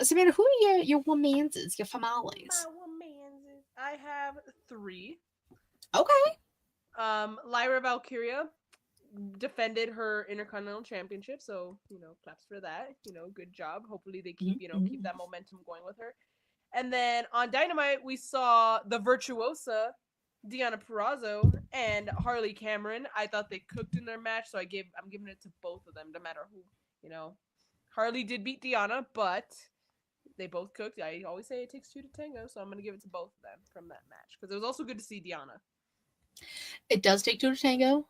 Savannah, who are your womanses, your famales? My womanses. I have 3. Okay. Lyra Valkyria defended her Intercontinental Championship, so, you know, claps for that. You know, good job. Hopefully they keep, you know, keep that momentum going with her. And then on Dynamite, we saw the Virtuosa, Deonna Purrazzo, and Harley Cameron. I thought they cooked in their match, so I'm giving it to both of them, no matter who, you know. Harley did beat Deonna, but they both cooked. I always say it takes 2 to tango, so I'm going to give it to both of them from that match. Because it was also good to see Deonna. It does take 2 to tango.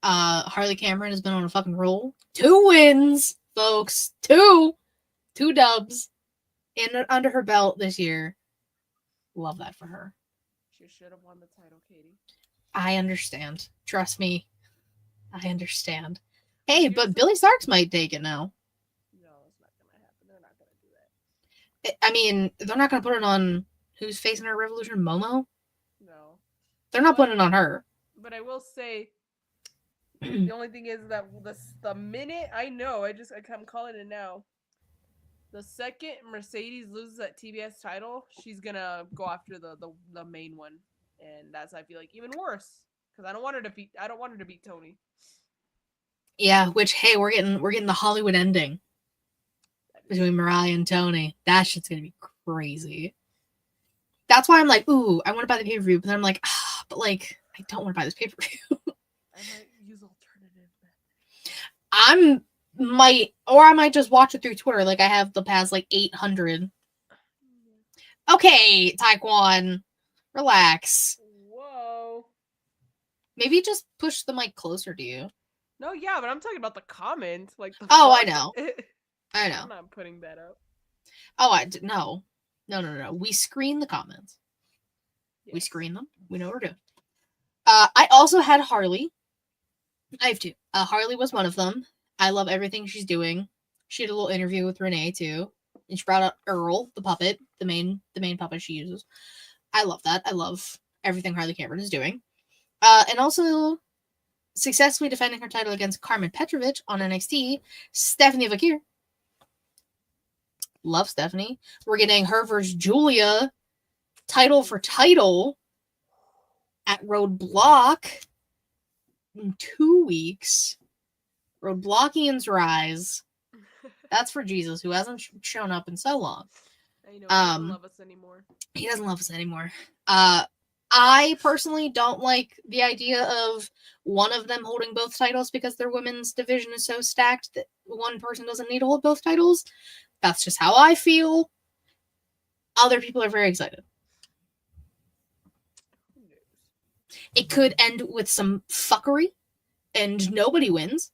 Harley Cameron has been on a fucking roll. 2 wins, folks. 2 dubs under her belt this year. Love that for her. She should have won the title, Katie. I understand. Trust me. I understand. Hey, but Billy Starks might take it now. No, it's not going to happen. They're not going to do that. I mean, they're not going to put it on who's facing her Revolution, Momo? No. They're not putting it on her. But I will say, the only thing is that the minute I know, I'm calling it now. The second Mercedes loses that TBS title, she's gonna go after the main one, and that's, I feel like, even worse because I don't want her to beat Tony. Yeah, which, hey, we're getting the Hollywood ending between Mariah and Tony. That shit's gonna be crazy. That's why I'm like, ooh, I want to buy the pay-per-view, but then I'm like, but like, I don't want to buy this pay-per-view. I might use alternative. I might just watch it through Twitter, like I have the past like 800. Okay, Taekwon, relax. Whoa. Maybe just push the mic closer to you. No, yeah, but I'm talking about the comment. Like, I know. I know. I'm not putting that up. Oh, no. We screen the comments. Yes. We screen them. We know what we're doing. I also had Harley. I have 2. Harley was one of them. I love everything she's doing. She had a little interview with Renee too, and she brought up Earl, the puppet, the main puppet she uses. I love that. I love everything Harley Cameron is doing. And also successfully defending her title against Carmen Petrovich on NXT, Stephanie Vakir. Love Stephanie. We're getting her versus Julia title for title at Roadblock in 2 weeks. Roadblockians rise. That's for Jesus, who hasn't shown up in so long. I know, he doesn't love us anymore. He doesn't love us anymore. I personally don't like the idea of one of them holding both titles because their women's division is so stacked that one person doesn't need to hold both titles. That's just how I feel. Other people are very excited. It could end with some fuckery and nobody wins.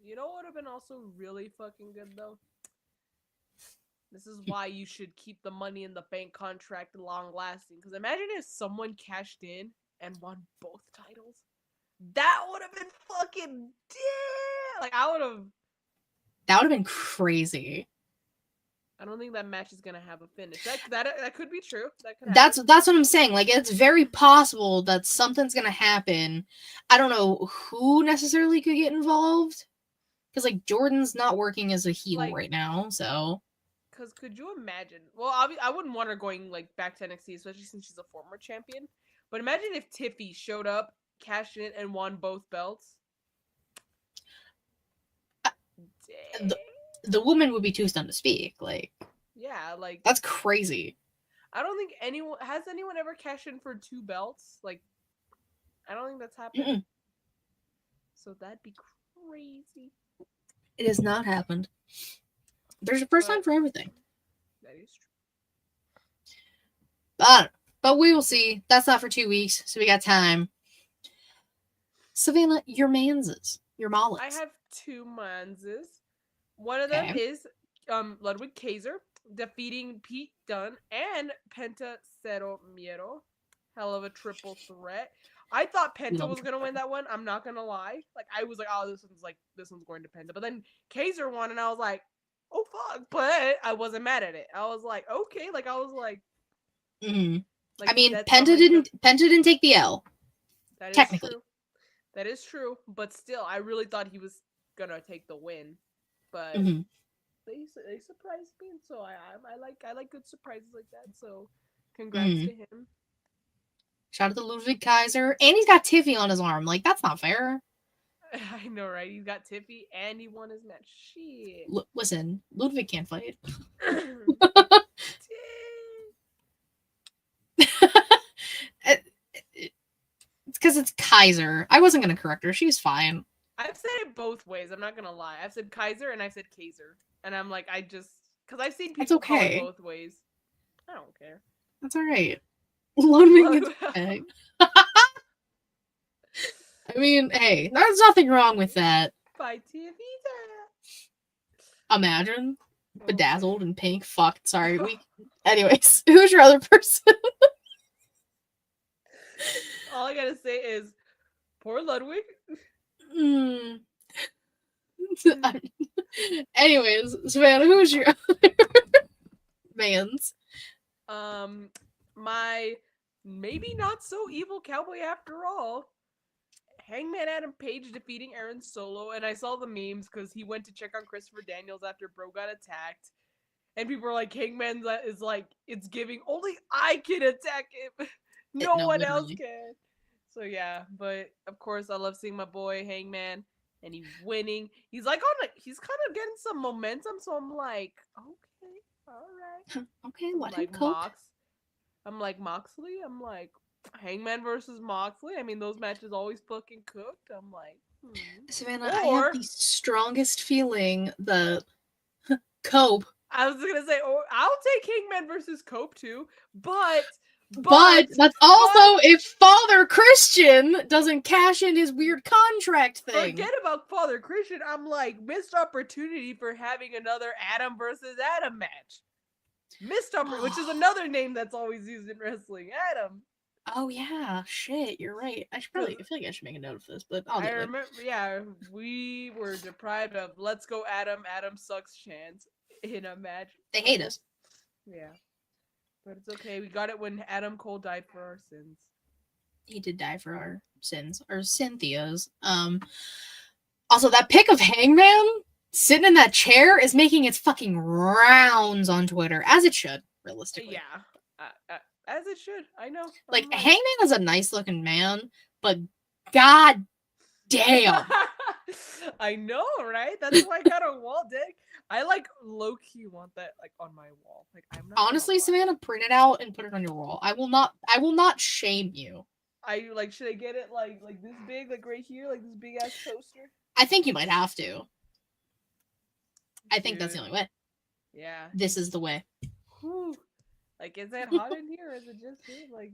You know what would have been also really fucking good, though? This is why you should keep the Money in the Bank contract long lasting. Because imagine if someone cashed in and won both titles. That would have been fucking damn. Like, I would have. That would have been crazy. I don't think that match is gonna have a finish. That could be true. That could that's what I'm saying. Like, it's very possible that something's gonna happen. I don't know who necessarily could get involved. Because, like, Jordan's not working as a heel right now, so. Because could you imagine? Well, I wouldn't want her going, like, back to NXT, especially since she's a former champion. But imagine if Tiffy showed up, cashed in, and won both belts. The woman would be too stunned to speak. Like, yeah, like, that's crazy. I don't think anyone ever cashed in for 2 belts. Like, I don't think that's happened. Mm-mm. So that'd be crazy. It has not happened. There's a first time for everything. That is true. But we will see. That's not for 2 weeks, so we got time. Savannah, your manses, your mullets. I have 2 manses. One of them is Ludwig Kaiser defeating Pete Dunne and Penta Cero Miedo. Hell of a triple threat. I thought Penta was gonna win that one. I'm not gonna lie. Like, I was like, oh, this one's going to Penta. But then Kaiser won, and I was like, oh fuck. But I wasn't mad at it. I was like, okay. Like, I was like, like, I mean, Penta didn't take the L. That is technically true. That is true. But still, I really thought he was gonna take the win. But they surprised me, and so I like good surprises like that. So congrats to him. Shout out to Ludwig Kaiser, and he's got Tiffy on his arm. Like, that's not fair. I know, right? He's got Tiffy, and he won his match. Shit. Listen, Ludwig can't fight. It's because it's Kaiser. I wasn't gonna correct her. She's fine. I've said it both ways. I'm not gonna lie. I've said Kaiser and I've said Kaiser, and I'm like, because I've seen people call it both ways. I don't care. That's all right. Ludwig is okay. I mean, hey, there's nothing wrong with that. By TV. Imagine bedazzled and pink. Fuck. Sorry. Anyways, who's your other person? All I gotta say is, poor Ludwig. Anyways, Savannah, who's your other man's? My maybe not so evil cowboy after all. Hangman Adam Page defeating Aaron Solo, and I saw the memes because he went to check on Christopher Daniels after Bro got attacked, and people were like, Hangman is like, it's giving only I can attack him, no one else can. So yeah, but of course I love seeing my boy Hangman, and he's winning. He's like he's kind of getting some momentum, so I'm like, okay, all right, okay, what like I'm like Moxley. I'm like Hangman versus Moxley. I mean, those matches always fucking cooked. I'm like, Savannah, I have the strongest feeling that Cope. I was gonna say, I'll take Hangman versus Cope too, but that's also if Father Christian doesn't cash in his weird contract thing. Forget about Father Christian. I'm like, missed opportunity for having another Adam versus Adam match. Missed opportunity, which is another name that's always used in wrestling. Adam. Oh yeah, shit, you're right. I feel like I should make a note of this, but I remember. Yeah, we were deprived of "Let's go, Adam. Adam sucks" chants in a match. They hate us. Yeah. But it's okay. We got it when Adam Cole died for our sins. He did die for our sins. Or Cynthia's. Also, that pic of Hangman sitting in that chair is making its fucking rounds on Twitter. As it should, realistically. Yeah. As it should. I know. Like, Hangman is a nice looking man, but god damn. I know, right? That's why I got a wall deck. I like low key want that like on my wall. Like I'm not Honestly, gonna lie. Savannah, print it out and put it on your wall. I will not shame you. I like should I get it like this big, like right here, like this big ass poster? I think you might have to. I think that's the Dude, only way. yeah. This is the way. Whew. Like, is it hot in here or is it just him? Like,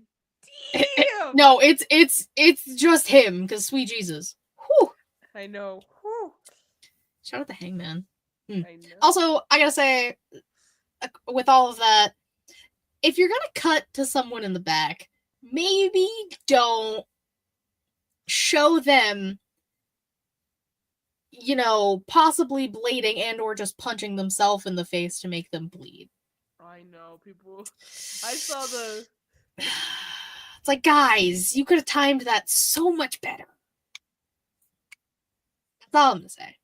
damn! No, it's just him, because sweet Jesus. Whew. I know. Whew. Shout out to Hangman. I know. Also, I gotta say, with all of that, if you're gonna cut to someone in the back, maybe don't show them, possibly bleeding and or just punching themselves in the face to make them bleed. I know, people. I saw the. It's like, guys, you could have timed that so much better. That's all I'm gonna say.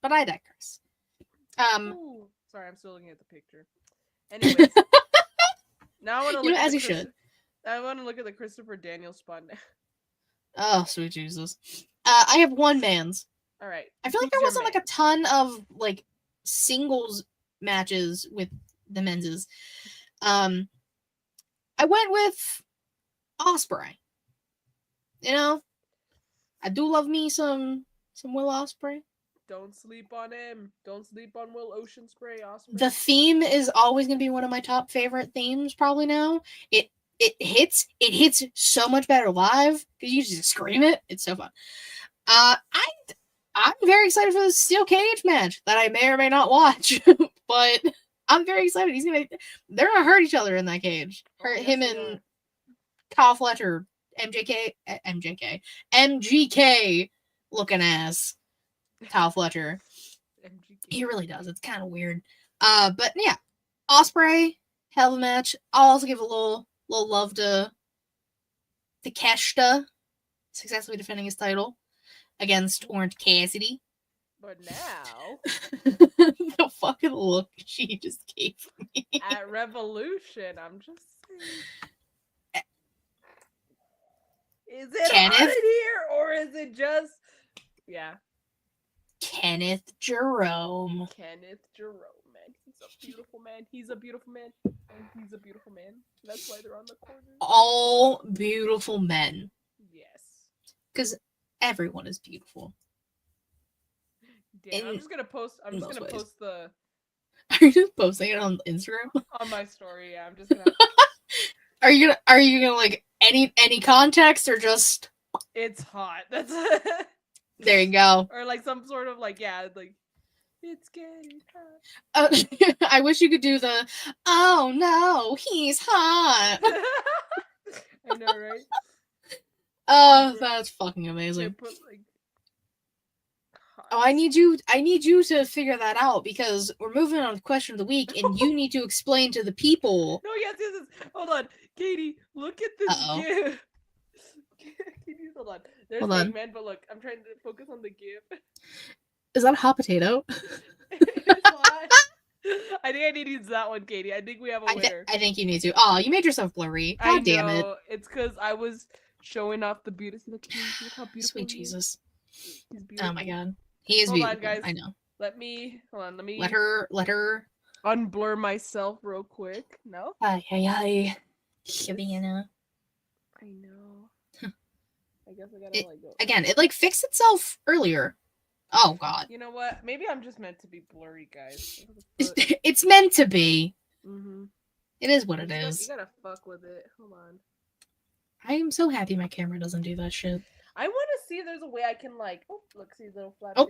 But I digress. Ooh. Sorry, I'm still looking at the picture. Anyways, now I want to look. As you should. I want to look at the Christopher Daniels spot now. Oh, sweet Jesus. I have one man's. All right. I feel like there wasn't like a ton of like singles matches with the men's. I went with Ospreay. I do love me some Will Ospreay. Don't sleep on him. Don't sleep on Will Ocean Spray Ospreay. The theme is always going to be one of my top favorite themes probably now. It hits so much better live because you just scream it. It's so fun. I'm very excited for the steel cage match that I may or may not watch, but I'm very excited. They're gonna hurt each other in that cage. Him and Kyle Fletcher, MGK looking ass Kyle Fletcher. MGK. He really does. It's kind of weird. But yeah, Ospreay, hell of a match. I'll also give a little love to Takeshita, successfully defending his title against Orange Cassidy. But now, the fucking look she just gave me at Revolution, I'm just saying. Is it Kenneth? hot in here or is it just Kenneth Jerome. Kenneth Jerome, man. He's a beautiful man. He's a beautiful man. And he's a beautiful man. That's why they're on the corner. All beautiful men. Yes. Because everyone is beautiful. Damn, I'm just gonna post the Are you just posting it on Instagram? on my story, yeah. I'm just gonna Are you gonna like any context or just it's hot. That's there you go. or like some sort of like it's getting hot. I wish you could do the oh no, he's hot. I know, right? Oh, that's fucking amazing. Put, like, oh, I need you to figure that out because we're moving on to question of the week and you need to explain to the people. No, yes. Hold on. Katie, look at this GIF. Katie, hold on. There's man, but look, I'm trying to focus on the GIF. Is that a hot potato? I think I need to use that one, Katie. I think we have a winner. I think you need to. Oh, you made yourself blurry. God damn it. It's because I was showing off the beauty. Look how beautiful. Sweet Jesus. He's beautiful. Oh my god. He is beautiful. Hold on, guys. I know. Let me let her unblur myself real quick. No? Hi. Savannah. I know. I guess I gotta go. Again, it like fixed itself earlier. Oh god. You know what? Maybe I'm just meant to be blurry, guys. It's meant to be. Mm-hmm. It is what it is. You gotta fuck with it. Hold on. I am so happy my camera doesn't do that shit. I want to see if there's a way I can like. Oh, look, see the little flap down.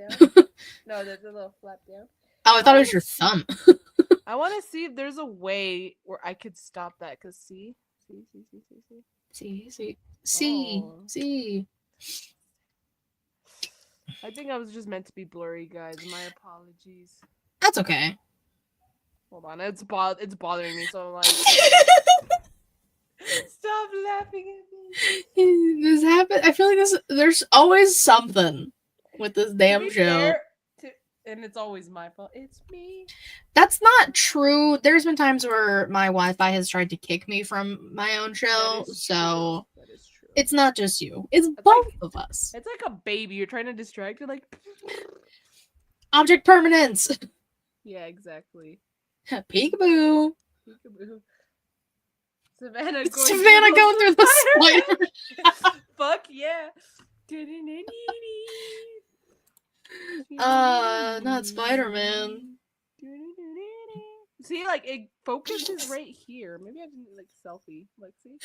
No, there's a little flap down. Oh, I thought it was your thumb. I want to see if there's a way where I could stop that. Cause see. I think I was just meant to be blurry, guys. My apologies. That's okay. Hold on, it's bothering me, so I'm like, stop laughing at me. This happened. I feel like there's always something with this damn show. And it's always my fault. It's me. That's not true. There's been times where my Wi-Fi has tried to kick me from my own show. So that is true. It's not just you. It's It's both like of us. it's like a baby. You're trying to distract. You're like, Object permanence. yeah, exactly. Peekaboo. Peekaboo. Savannah It's going through Savannah going through the Spider-Man. spider. Fuck yeah. Not Spider-Man. See, like it focuses right here. Maybe I didn't like selfie. Like, see,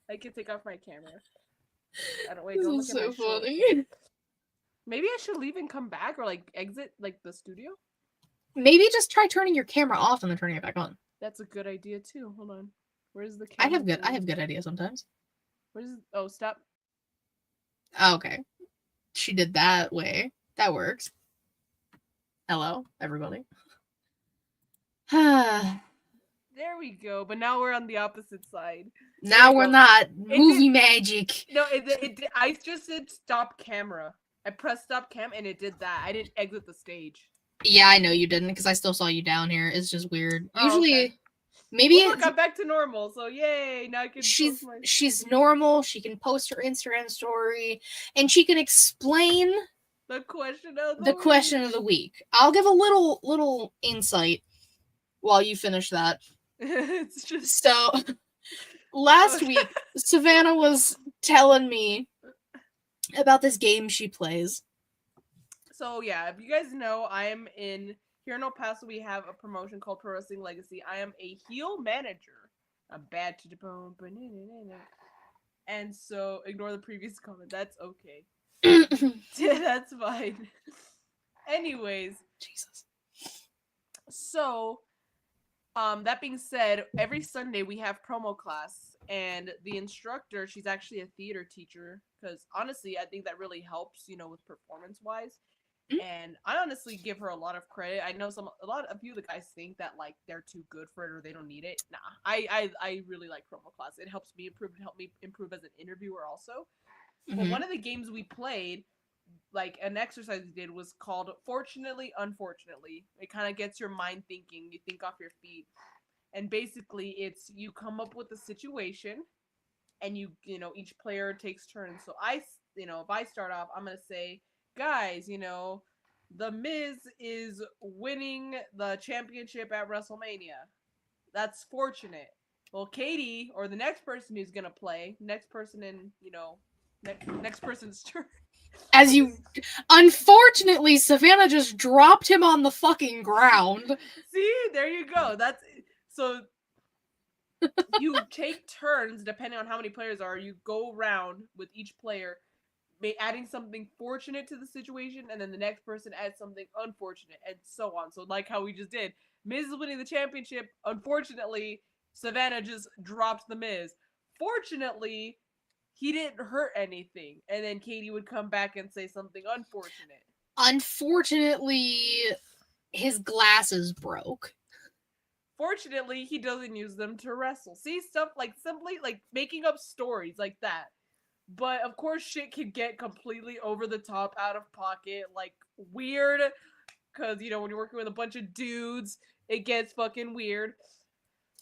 I can take off my camera. I don't wait. This Don't is look at my so short. funny. Maybe I should leave and come back, or like exit like the studio. Maybe just try turning your camera off and then turning it back on. That's a good idea too. Hold on. Where's the I camera? have good ideas sometimes. Where's oh stop. Oh, okay. She did that way. That works. Hello, everybody. There we go. But now we're on the opposite side. Now we we're go. not movie magic. No, I just said stop camera. I pressed stop cam and it did that. I didn't exit the stage. Yeah, I know you didn't because I still saw you down here. It's just weird. Oh, Usually, okay. maybe Well, look, I'm back to normal. So yay! Now I can. she's normal. She can post her Instagram story and she can explain the question of the week. I'll give a little insight while you finish that. It's just so. Last week, Savannah was telling me about this game she plays. So yeah, if you guys know, I am in here in El Paso. We have a promotion called Pro Wrestling Legacy. I am a heel manager. I'm bad to the bone, and so ignore the previous comment. That's okay. Yeah, that's fine. Anyways, Jesus. So, that being said, every Sunday we have promo class, and the instructor, she's actually a theater teacher, because honestly, I think that really helps, with performance-wise. And I honestly give her a lot of credit. I know a few of the guys think that like they're too good for it or they don't need it. Nah, I really like promo class. It helps me improve and help me improve as an interviewer also. But one of the games we played, like an exercise we did, was called Fortunately, Unfortunately. It kind of gets your mind thinking. You think off your feet. And basically it's you come up with a situation and each player takes turns. So if I start off, I'm going to say, guys, The Miz is winning the championship at WrestleMania. That's fortunate. Well, Katie, or the next person who's going to play, next person in, next person's turn. Unfortunately, Savannah just dropped him on the fucking ground. See, there you go. So you take turns depending on how many players are. You go around with each player, adding something fortunate to the situation, and then the next person adds something unfortunate, and so on. So like how we just did, Miz is winning the championship. Unfortunately, Savannah just dropped the Miz. Fortunately, he didn't hurt anything, and then Katie would come back and say something unfortunate. Unfortunately, his glasses broke. Fortunately, he doesn't use them to wrestle. See, stuff like simply like making up stories like that. But of course, shit can get completely over the top, out of pocket, like weird. Because, when you're working with a bunch of dudes, it gets fucking weird.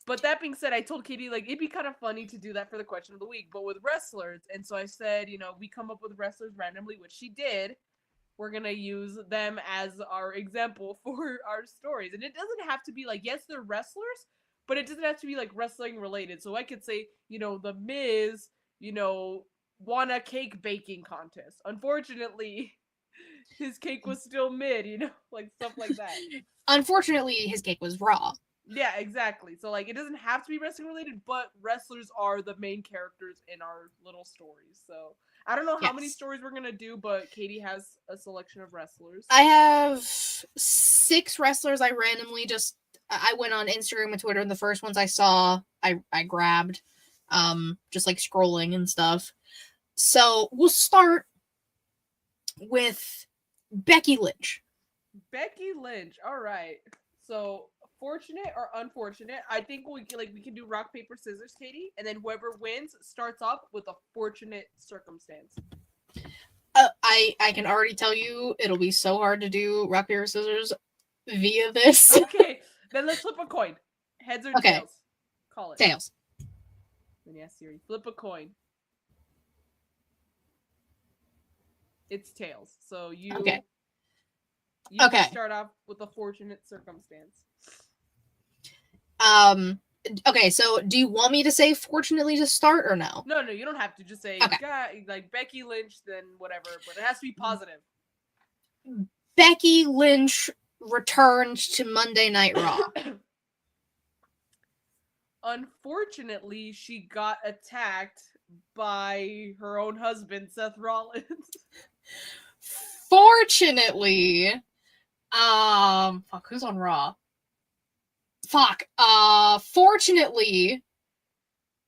But that being said, I told Katie, like, it'd be kind of funny to do that for the question of the week, but with wrestlers. And so I said, we come up with wrestlers randomly, which she did. We're going to use them as our example for our stories. And it doesn't have to be like, yes, they're wrestlers, but it doesn't have to be like wrestling related. So I could say, The Miz, won a cake baking contest. Unfortunately, his cake was still mid, like stuff like that. Unfortunately, his cake was raw. Yeah, exactly. So like it doesn't have to be wrestling related, but wrestlers are the main characters in our little stories. So I don't know how many stories we're gonna do, but Katie has a selection of wrestlers. I have 6 wrestlers I went on Instagram and Twitter, and the first ones I saw, I grabbed, just like scrolling and stuff. So we'll start with Becky Lynch. Becky Lynch. All right. So fortunate or unfortunate? I think we can do rock paper scissors, Katie, and then whoever wins starts off with a fortunate circumstance. I can already tell you it'll be so hard to do rock paper scissors via this. Okay, then let's flip a coin. Heads or tails? Call it tails. Then yes, Siri, flip a coin. It's tails. So you Okay. you Okay. can start off with a fortunate circumstance. Okay, so do you want me to say fortunately to start or no? No, you don't have to just say Okay. like Becky Lynch, then whatever, but it has to be positive. Becky Lynch returned to Monday Night Raw. Unfortunately, she got attacked by her own husband, Seth Rollins. Fortunately, fuck, who's on Raw? Fuck. Fortunately,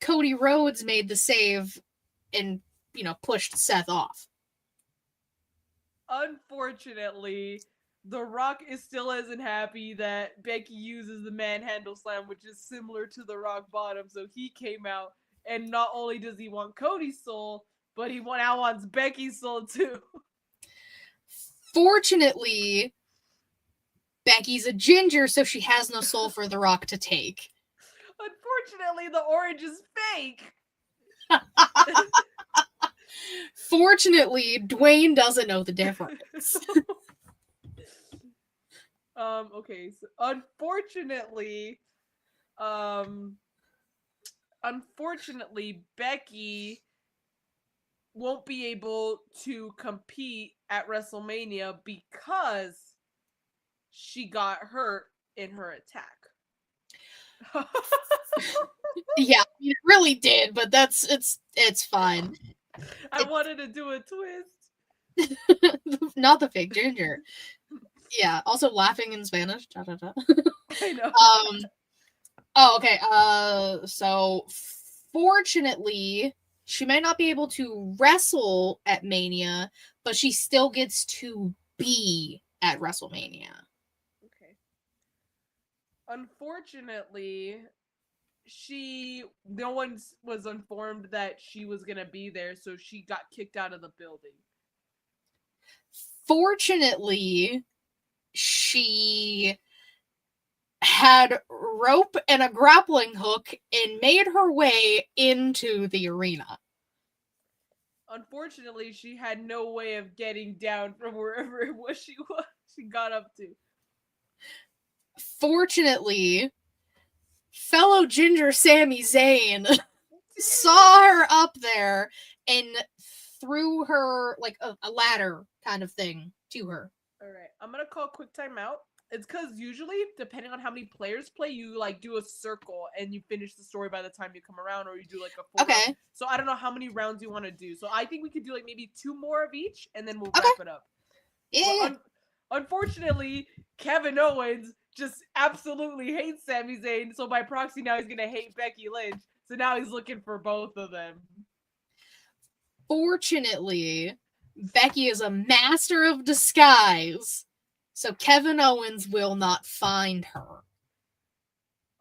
Cody Rhodes made the save and, pushed Seth off. Unfortunately, The Rock is still isn't happy that Becky uses the manhandle slam, which is similar to the Rock Bottom. So he came out, and not only does he want Cody's soul, but he now wants Becky's soul too. Fortunately, Becky's a ginger, so she has no soul for The Rock to take. Unfortunately, the orange is fake. Fortunately, Dwayne doesn't know the difference. Okay, so unfortunately, Becky won't be able to compete at WrestleMania because she got hurt in her attack. Yeah, it really did, but it's fine. I wanted to do a twist. Not the fake ginger. Yeah, also laughing in Spanish. Da, da, da. I know. Oh, okay. So fortunately, she might not be able to wrestle at Mania, but she still gets to be at WrestleMania. Okay. Unfortunately, no one was informed that she was gonna be there, so she got kicked out of the building. Fortunately, she had rope and a grappling hook and made her way into the arena. Unfortunately, she had no way of getting down from wherever it was she got up to. Fortunately, fellow ginger Sami Zayn saw her up there and threw her like a ladder kind of thing to her. All right, I'm gonna call quick timeout. It's because usually, depending on how many players play, you like do a circle and you finish the story by the time you come around, or you do like a full Okay. round. So I don't know how many rounds you want to do. So I think we could do like maybe 2 more of each, and then we'll wrap it up. Yeah. Unfortunately, Kevin Owens just absolutely hates Sami Zayn, so by proxy now he's gonna hate Becky Lynch. So now he's looking for both of them. Fortunately, Becky is a master of disguise, so Kevin Owens will not find her.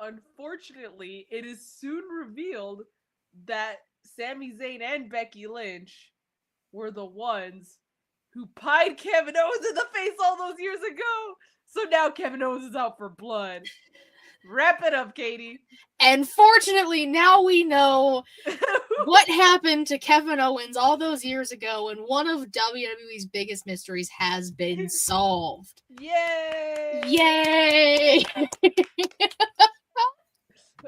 Unfortunately, it is soon revealed that Sami Zayn and Becky Lynch were the ones who pied Kevin Owens in the face all those years ago. So now Kevin Owens is out for blood. Wrap it up, Katie. And fortunately, now we know what happened to Kevin Owens all those years ago, and one of WWE's biggest mysteries has been solved. Yay! Yay!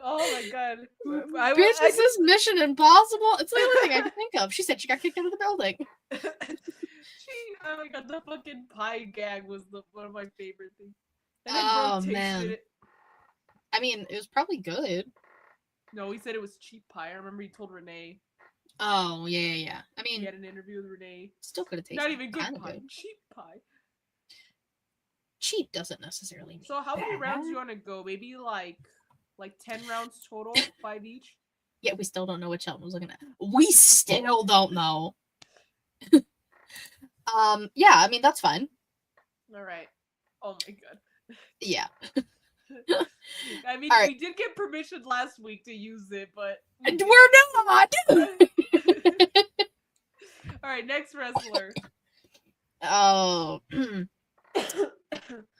Oh my god. Bitch, is this Mission Impossible? It's the only thing I can think of. She said she got kicked out of the building. Oh my god, the fucking pie gag was one of my favorite things. And then Brooke tasted man. it. I mean, it was probably good. No, he said it was cheap pie. I remember he told Renee. Oh, yeah. I mean, he had an interview with Renee. Still could have tasted not even good pie. Good. Cheap pie. Cheap doesn't necessarily mean So how bad. many rounds do you want to go? Maybe like 10 rounds total, 5 each? Yeah, we still don't know what Shelton was looking at. We still don't know. Yeah, I mean, that's fine. All right. Oh my god. Yeah. I mean, right. We did get permission last week to use it, but we're not. All right, next wrestler. Oh.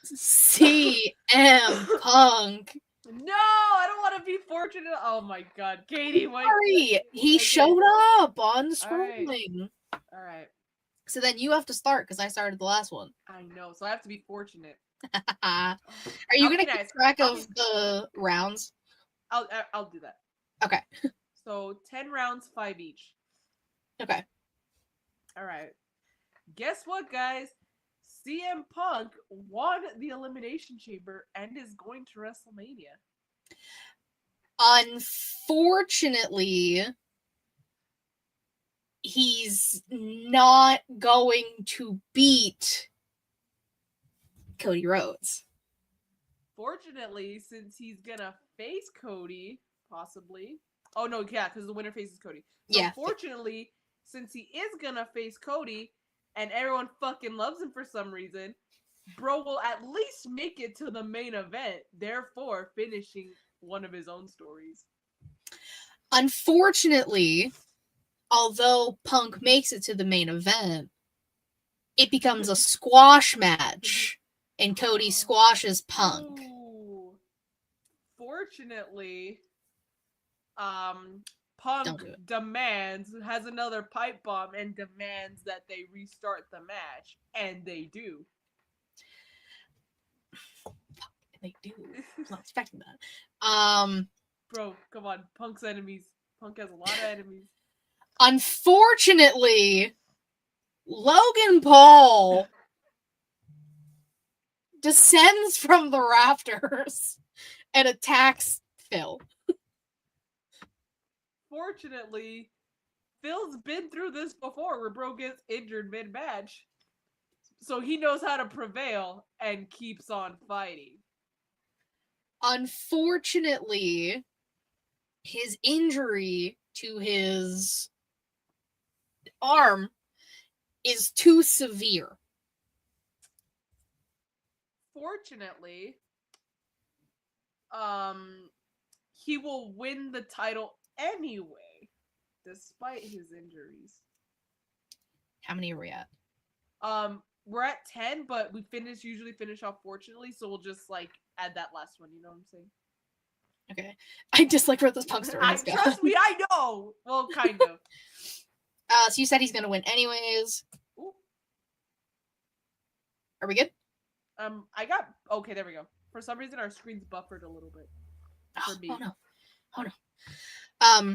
CM Punk. No, I don't want to be fortunate. Oh my god, Katie, what? Sorry, he showed up on scrolling. All right. So then you have to start because I started the last one. I know, so I have to be fortunate. Are you gonna keep track of the rounds? I'll do that. Okay. So 10 rounds, 5 each. Okay. All right. Guess what, guys? CM Punk won the Elimination Chamber and is going to WrestleMania. Unfortunately, he's not going to beat Cody Rhodes. Fortunately, since he's gonna face Cody, possibly. Oh no, yeah, because the winner faces Cody. So Yeah. fortunately, since he is gonna face Cody, and everyone fucking loves him for some reason, bro will at least make it to the main event, therefore finishing one of his own stories. Unfortunately, although Punk makes it to the main event, it becomes a squash match, and Cody squashes Punk. Ooh. Fortunately, Punk has another pipe bomb and demands that they restart the match, and they do. They do. I was not expecting that. Bro, come on, Punk's enemies. Punk has a lot of enemies. Unfortunately, Logan Paul descends from the rafters and attacks Phil. Fortunately, Phil's been through this before where bro gets injured mid-match. So he knows how to prevail and keeps on fighting. Unfortunately, his injury to his arm is too severe. Fortunately, he will win the title anyway, despite his injuries. How many are we at? We're at 10, but we usually finish off fortunately, so we'll just like add that last one, you know what I'm saying? Okay. I dislike where this Punk story has gone. Trust me, I know! Well, kind of. So you said he's gonna win anyways. Ooh. Are we good? Okay, there we go. For some reason our screen's buffered a little bit. For me. Oh no.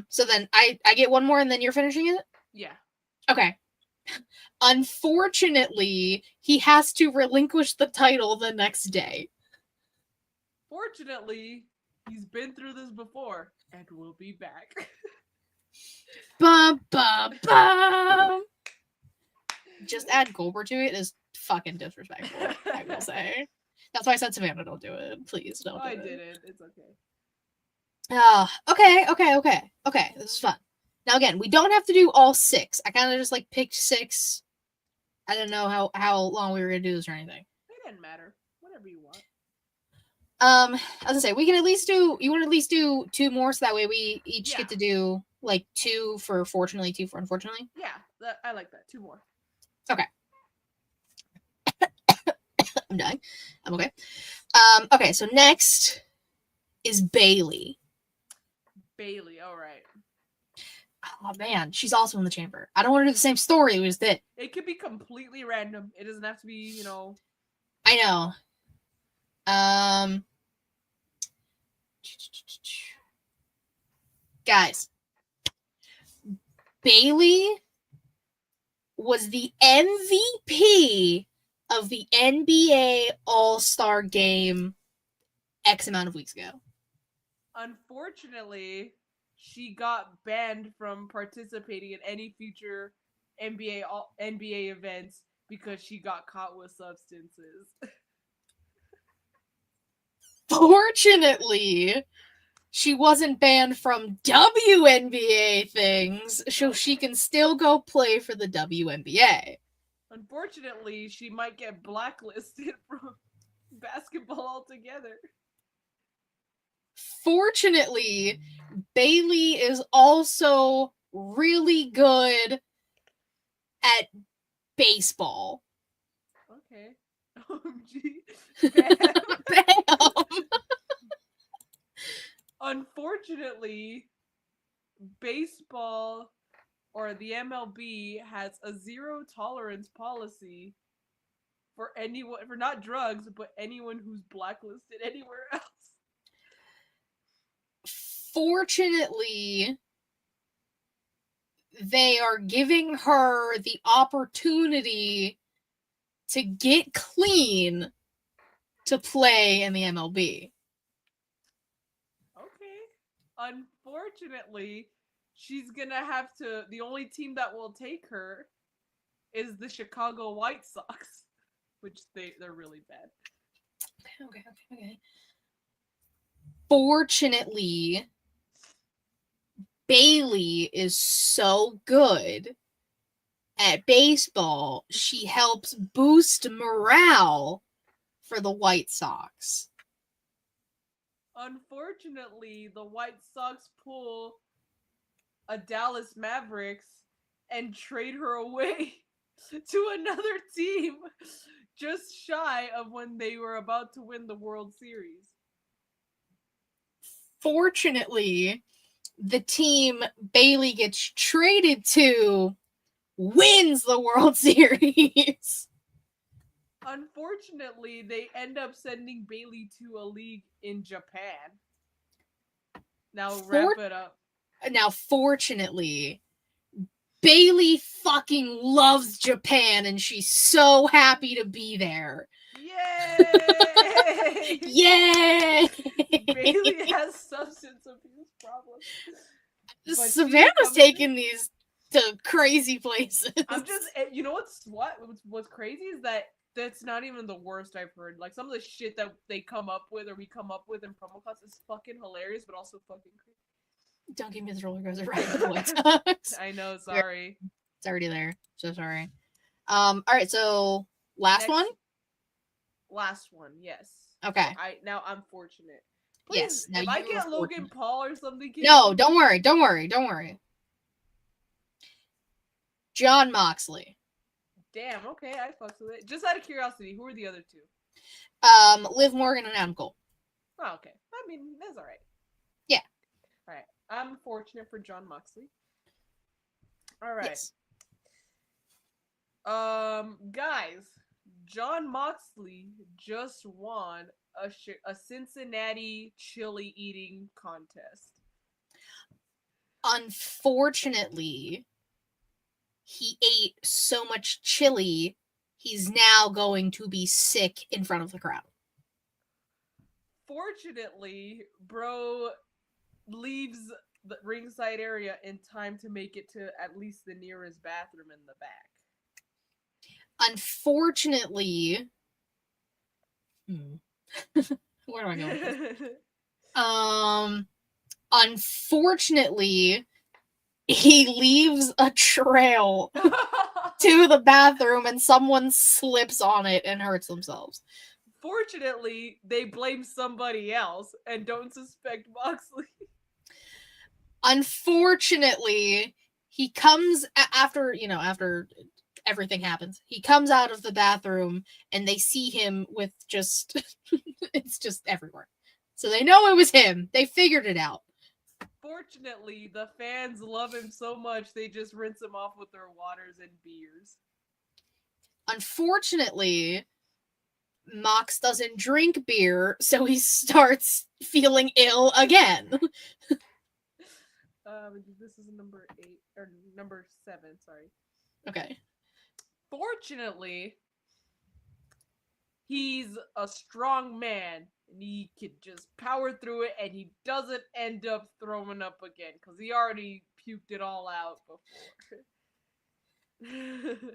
So then I get one more and then you're finishing it? Yeah. Okay. Unfortunately, he has to relinquish the title the next day. Fortunately, he's been through this before and will be back. Bum, bum, bum. Just add Goldberg to it is fucking disrespectful, I will say. That's why I said, Savannah, don't do it. Please don't do it. I didn't. It's okay. Okay. This is fun. Now again, we don't have to do all 6. I kind of just like picked 6. I don't know how long we were gonna do this or anything. It didn't matter. Whatever you want. As I say, we can at least do. You want to at least do 2 more, so that way we each get to do like 2 for fortunately, 2 for unfortunately. Yeah, I like that. 2 more. Okay. I'm dying. I'm okay. Okay, so next is Bayley. Bayley, all right. Oh man, she's also in the chamber. I don't want to do the same story we just did. It could be completely random. It doesn't have to be, you know. I know. Guys, Bayley was the MVP of the NBA All-Star Game X amount of weeks ago. Unfortunately, she got banned from participating in any future NBA events because she got caught with substances. Fortunately, she wasn't banned from WNBA things, so she can still go play for the WNBA. Unfortunately, she might get blacklisted from basketball altogether. Fortunately, Bayley is also really good at baseball. Okay. OMG. Bam. Unfortunately, baseball or the MLB has a zero tolerance policy for anyone, for not drugs, but anyone who's blacklisted anywhere else. Fortunately, they are giving her the opportunity to get clean to play in the MLB. Okay. Unfortunately, she's gonna have to. The only team that will take her is the Chicago White Sox, which they're really bad. Okay. Fortunately, Bailey is so good at baseball, she helps boost morale for the White Sox. Unfortunately, the White Sox pull a Dallas Mavericks and trade her away to another team just shy of when they were about to win the World Series. Fortunately, the team Bailey gets traded to wins the World Series. Unfortunately, they end up sending Bailey to a league in Japan. Now wrap it up. Now, fortunately, Bailey fucking loves Japan and she's so happy to be there. Yay! Yay! Bailey has substance abuse problems. Savannah's taking these to crazy places. I'm just, you know what's crazy is that that's not even the worst I've heard. Like, some of the shit that they come up with or we come up with in promo class is fucking hilarious, but also fucking crazy. Don't give me the roller coaster ride with the White Sox. I know, sorry. It's already there. So sorry. Alright, so last one? Last one, yes. Okay. So I'm fortunate. Please, yes. If I get Logan Paul or something, no, don't worry. Jon Moxley. Damn, okay, I fucks with it. Just out of curiosity, who are the other two? Liv Morgan and Adam Cole. Oh, okay. I mean, that's alright. Yeah. Alright. I'm fortunate for Jon Moxley. Alright. Yes. Guys, Jon Moxley just won a Cincinnati chili eating contest. Unfortunately, he ate so much chili, he's now going to be sick in front of the crowd. Fortunately, bro leaves the ringside area in time to make it to at least the nearest bathroom in the back. Unfortunately, where do I go with this? Unfortunately, he leaves a trail to the bathroom and someone slips on it and hurts themselves. Fortunately, they blame somebody else and don't suspect Moxley. Unfortunately, he comes after everything happens. He comes out of the bathroom and they see him with just it's just everywhere. So they know it was him. They figured it out. Fortunately, the fans love him so much they just rinse him off with their waters and beers. Unfortunately, Mox doesn't drink beer, so he starts feeling ill again. This is number 8 or number 7, sorry. Okay. Fortunately, he's a strong man and he could just power through it and he doesn't end up throwing up again because he already puked it all out before.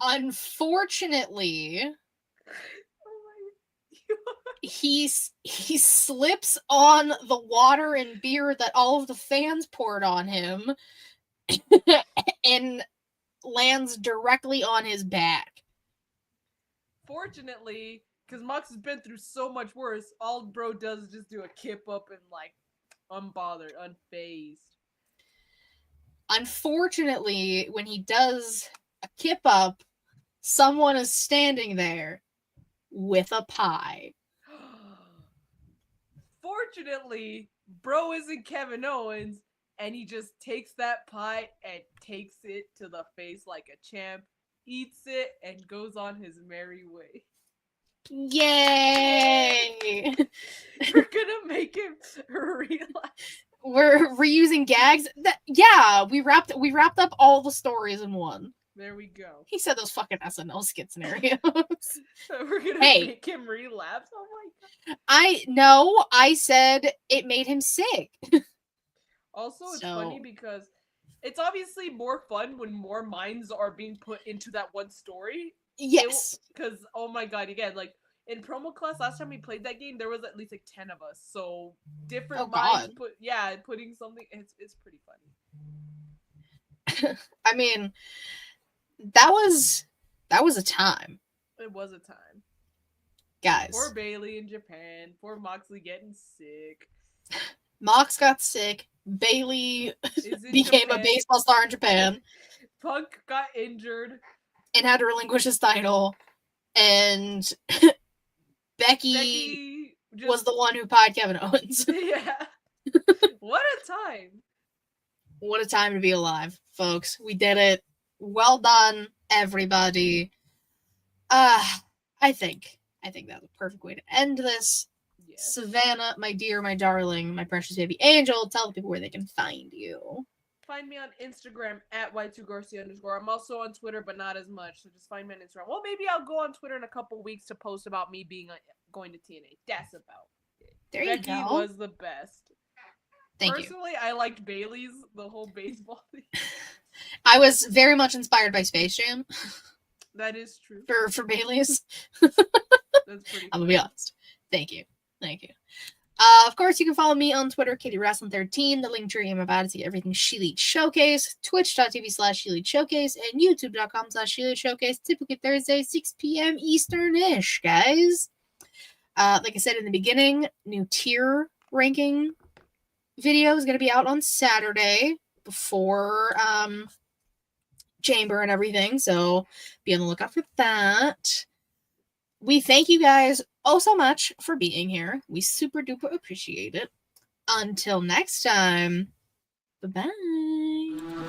Unfortunately, he slips on the water and beer that all of the fans poured on him and lands directly on his back. Fortunately, because Mox has been through so much worse, all bro does is just do a kip up and like unbothered, unfazed. Unfortunately, when he does a kip up, someone is standing there with a pie. Fortunately, bro isn't Kevin Owens. and he just takes that pie and takes it to the face like a champ, eats it, and goes on his merry way. Yay! We're gonna make him realize. We're reusing gags. Yeah, we wrapped up all the stories in one. There we go. He said those fucking SNL skit scenarios. We're gonna Hey. make him relapse. Oh my god. I said it made him sick. Also, it's funny because it's obviously more fun when more minds are being put into that one story. Yes. Because, oh my god, again, like, in promo class, last time we played that game, there was at least like 10 of us. So, different minds putting something, it's pretty funny. I mean, that was a time. It was a time. Guys. Poor Bailey in Japan. Poor Moxley getting sick. Mox got sick. Bailey became a baseball star in Japan. Punk got injured. And had to relinquish his title. And Becky was the one who pied Kevin Owens. Yeah. What a time. What a time to be alive, folks. We did it. Well done, everybody. I think that's a perfect way to end this. Yes. Savannah, my dear, my darling, my precious baby angel, tell the people where they can find you. Find me on Instagram at Y2Garcia_. I'm also on Twitter, but not as much. So just find me on Instagram. Well, maybe I'll go on Twitter in a couple weeks to post about me being going to TNA. That's about it. There you Becky go. was the best. Thank Personally, I liked Bailey's, the whole baseball thing. I was very much inspired by Space Jam. That is true. For Bailey's. That's pretty I'm gonna be honest. Thank you. Of course, you can follow me on Twitter, KatieWrestling13. The link tree I'm about to see everything She Lead Showcase, twitch.tv/She Lead Showcase, and youtube.com/She Lead Showcase, typically Thursday, 6 p.m. Eastern-ish, guys. Like I said in the beginning, new tier ranking video is going to be out on Saturday before Chamber and everything, so be on the lookout for that. We thank you guys so much for being here. We super duper appreciate it. Until next time, bye-bye.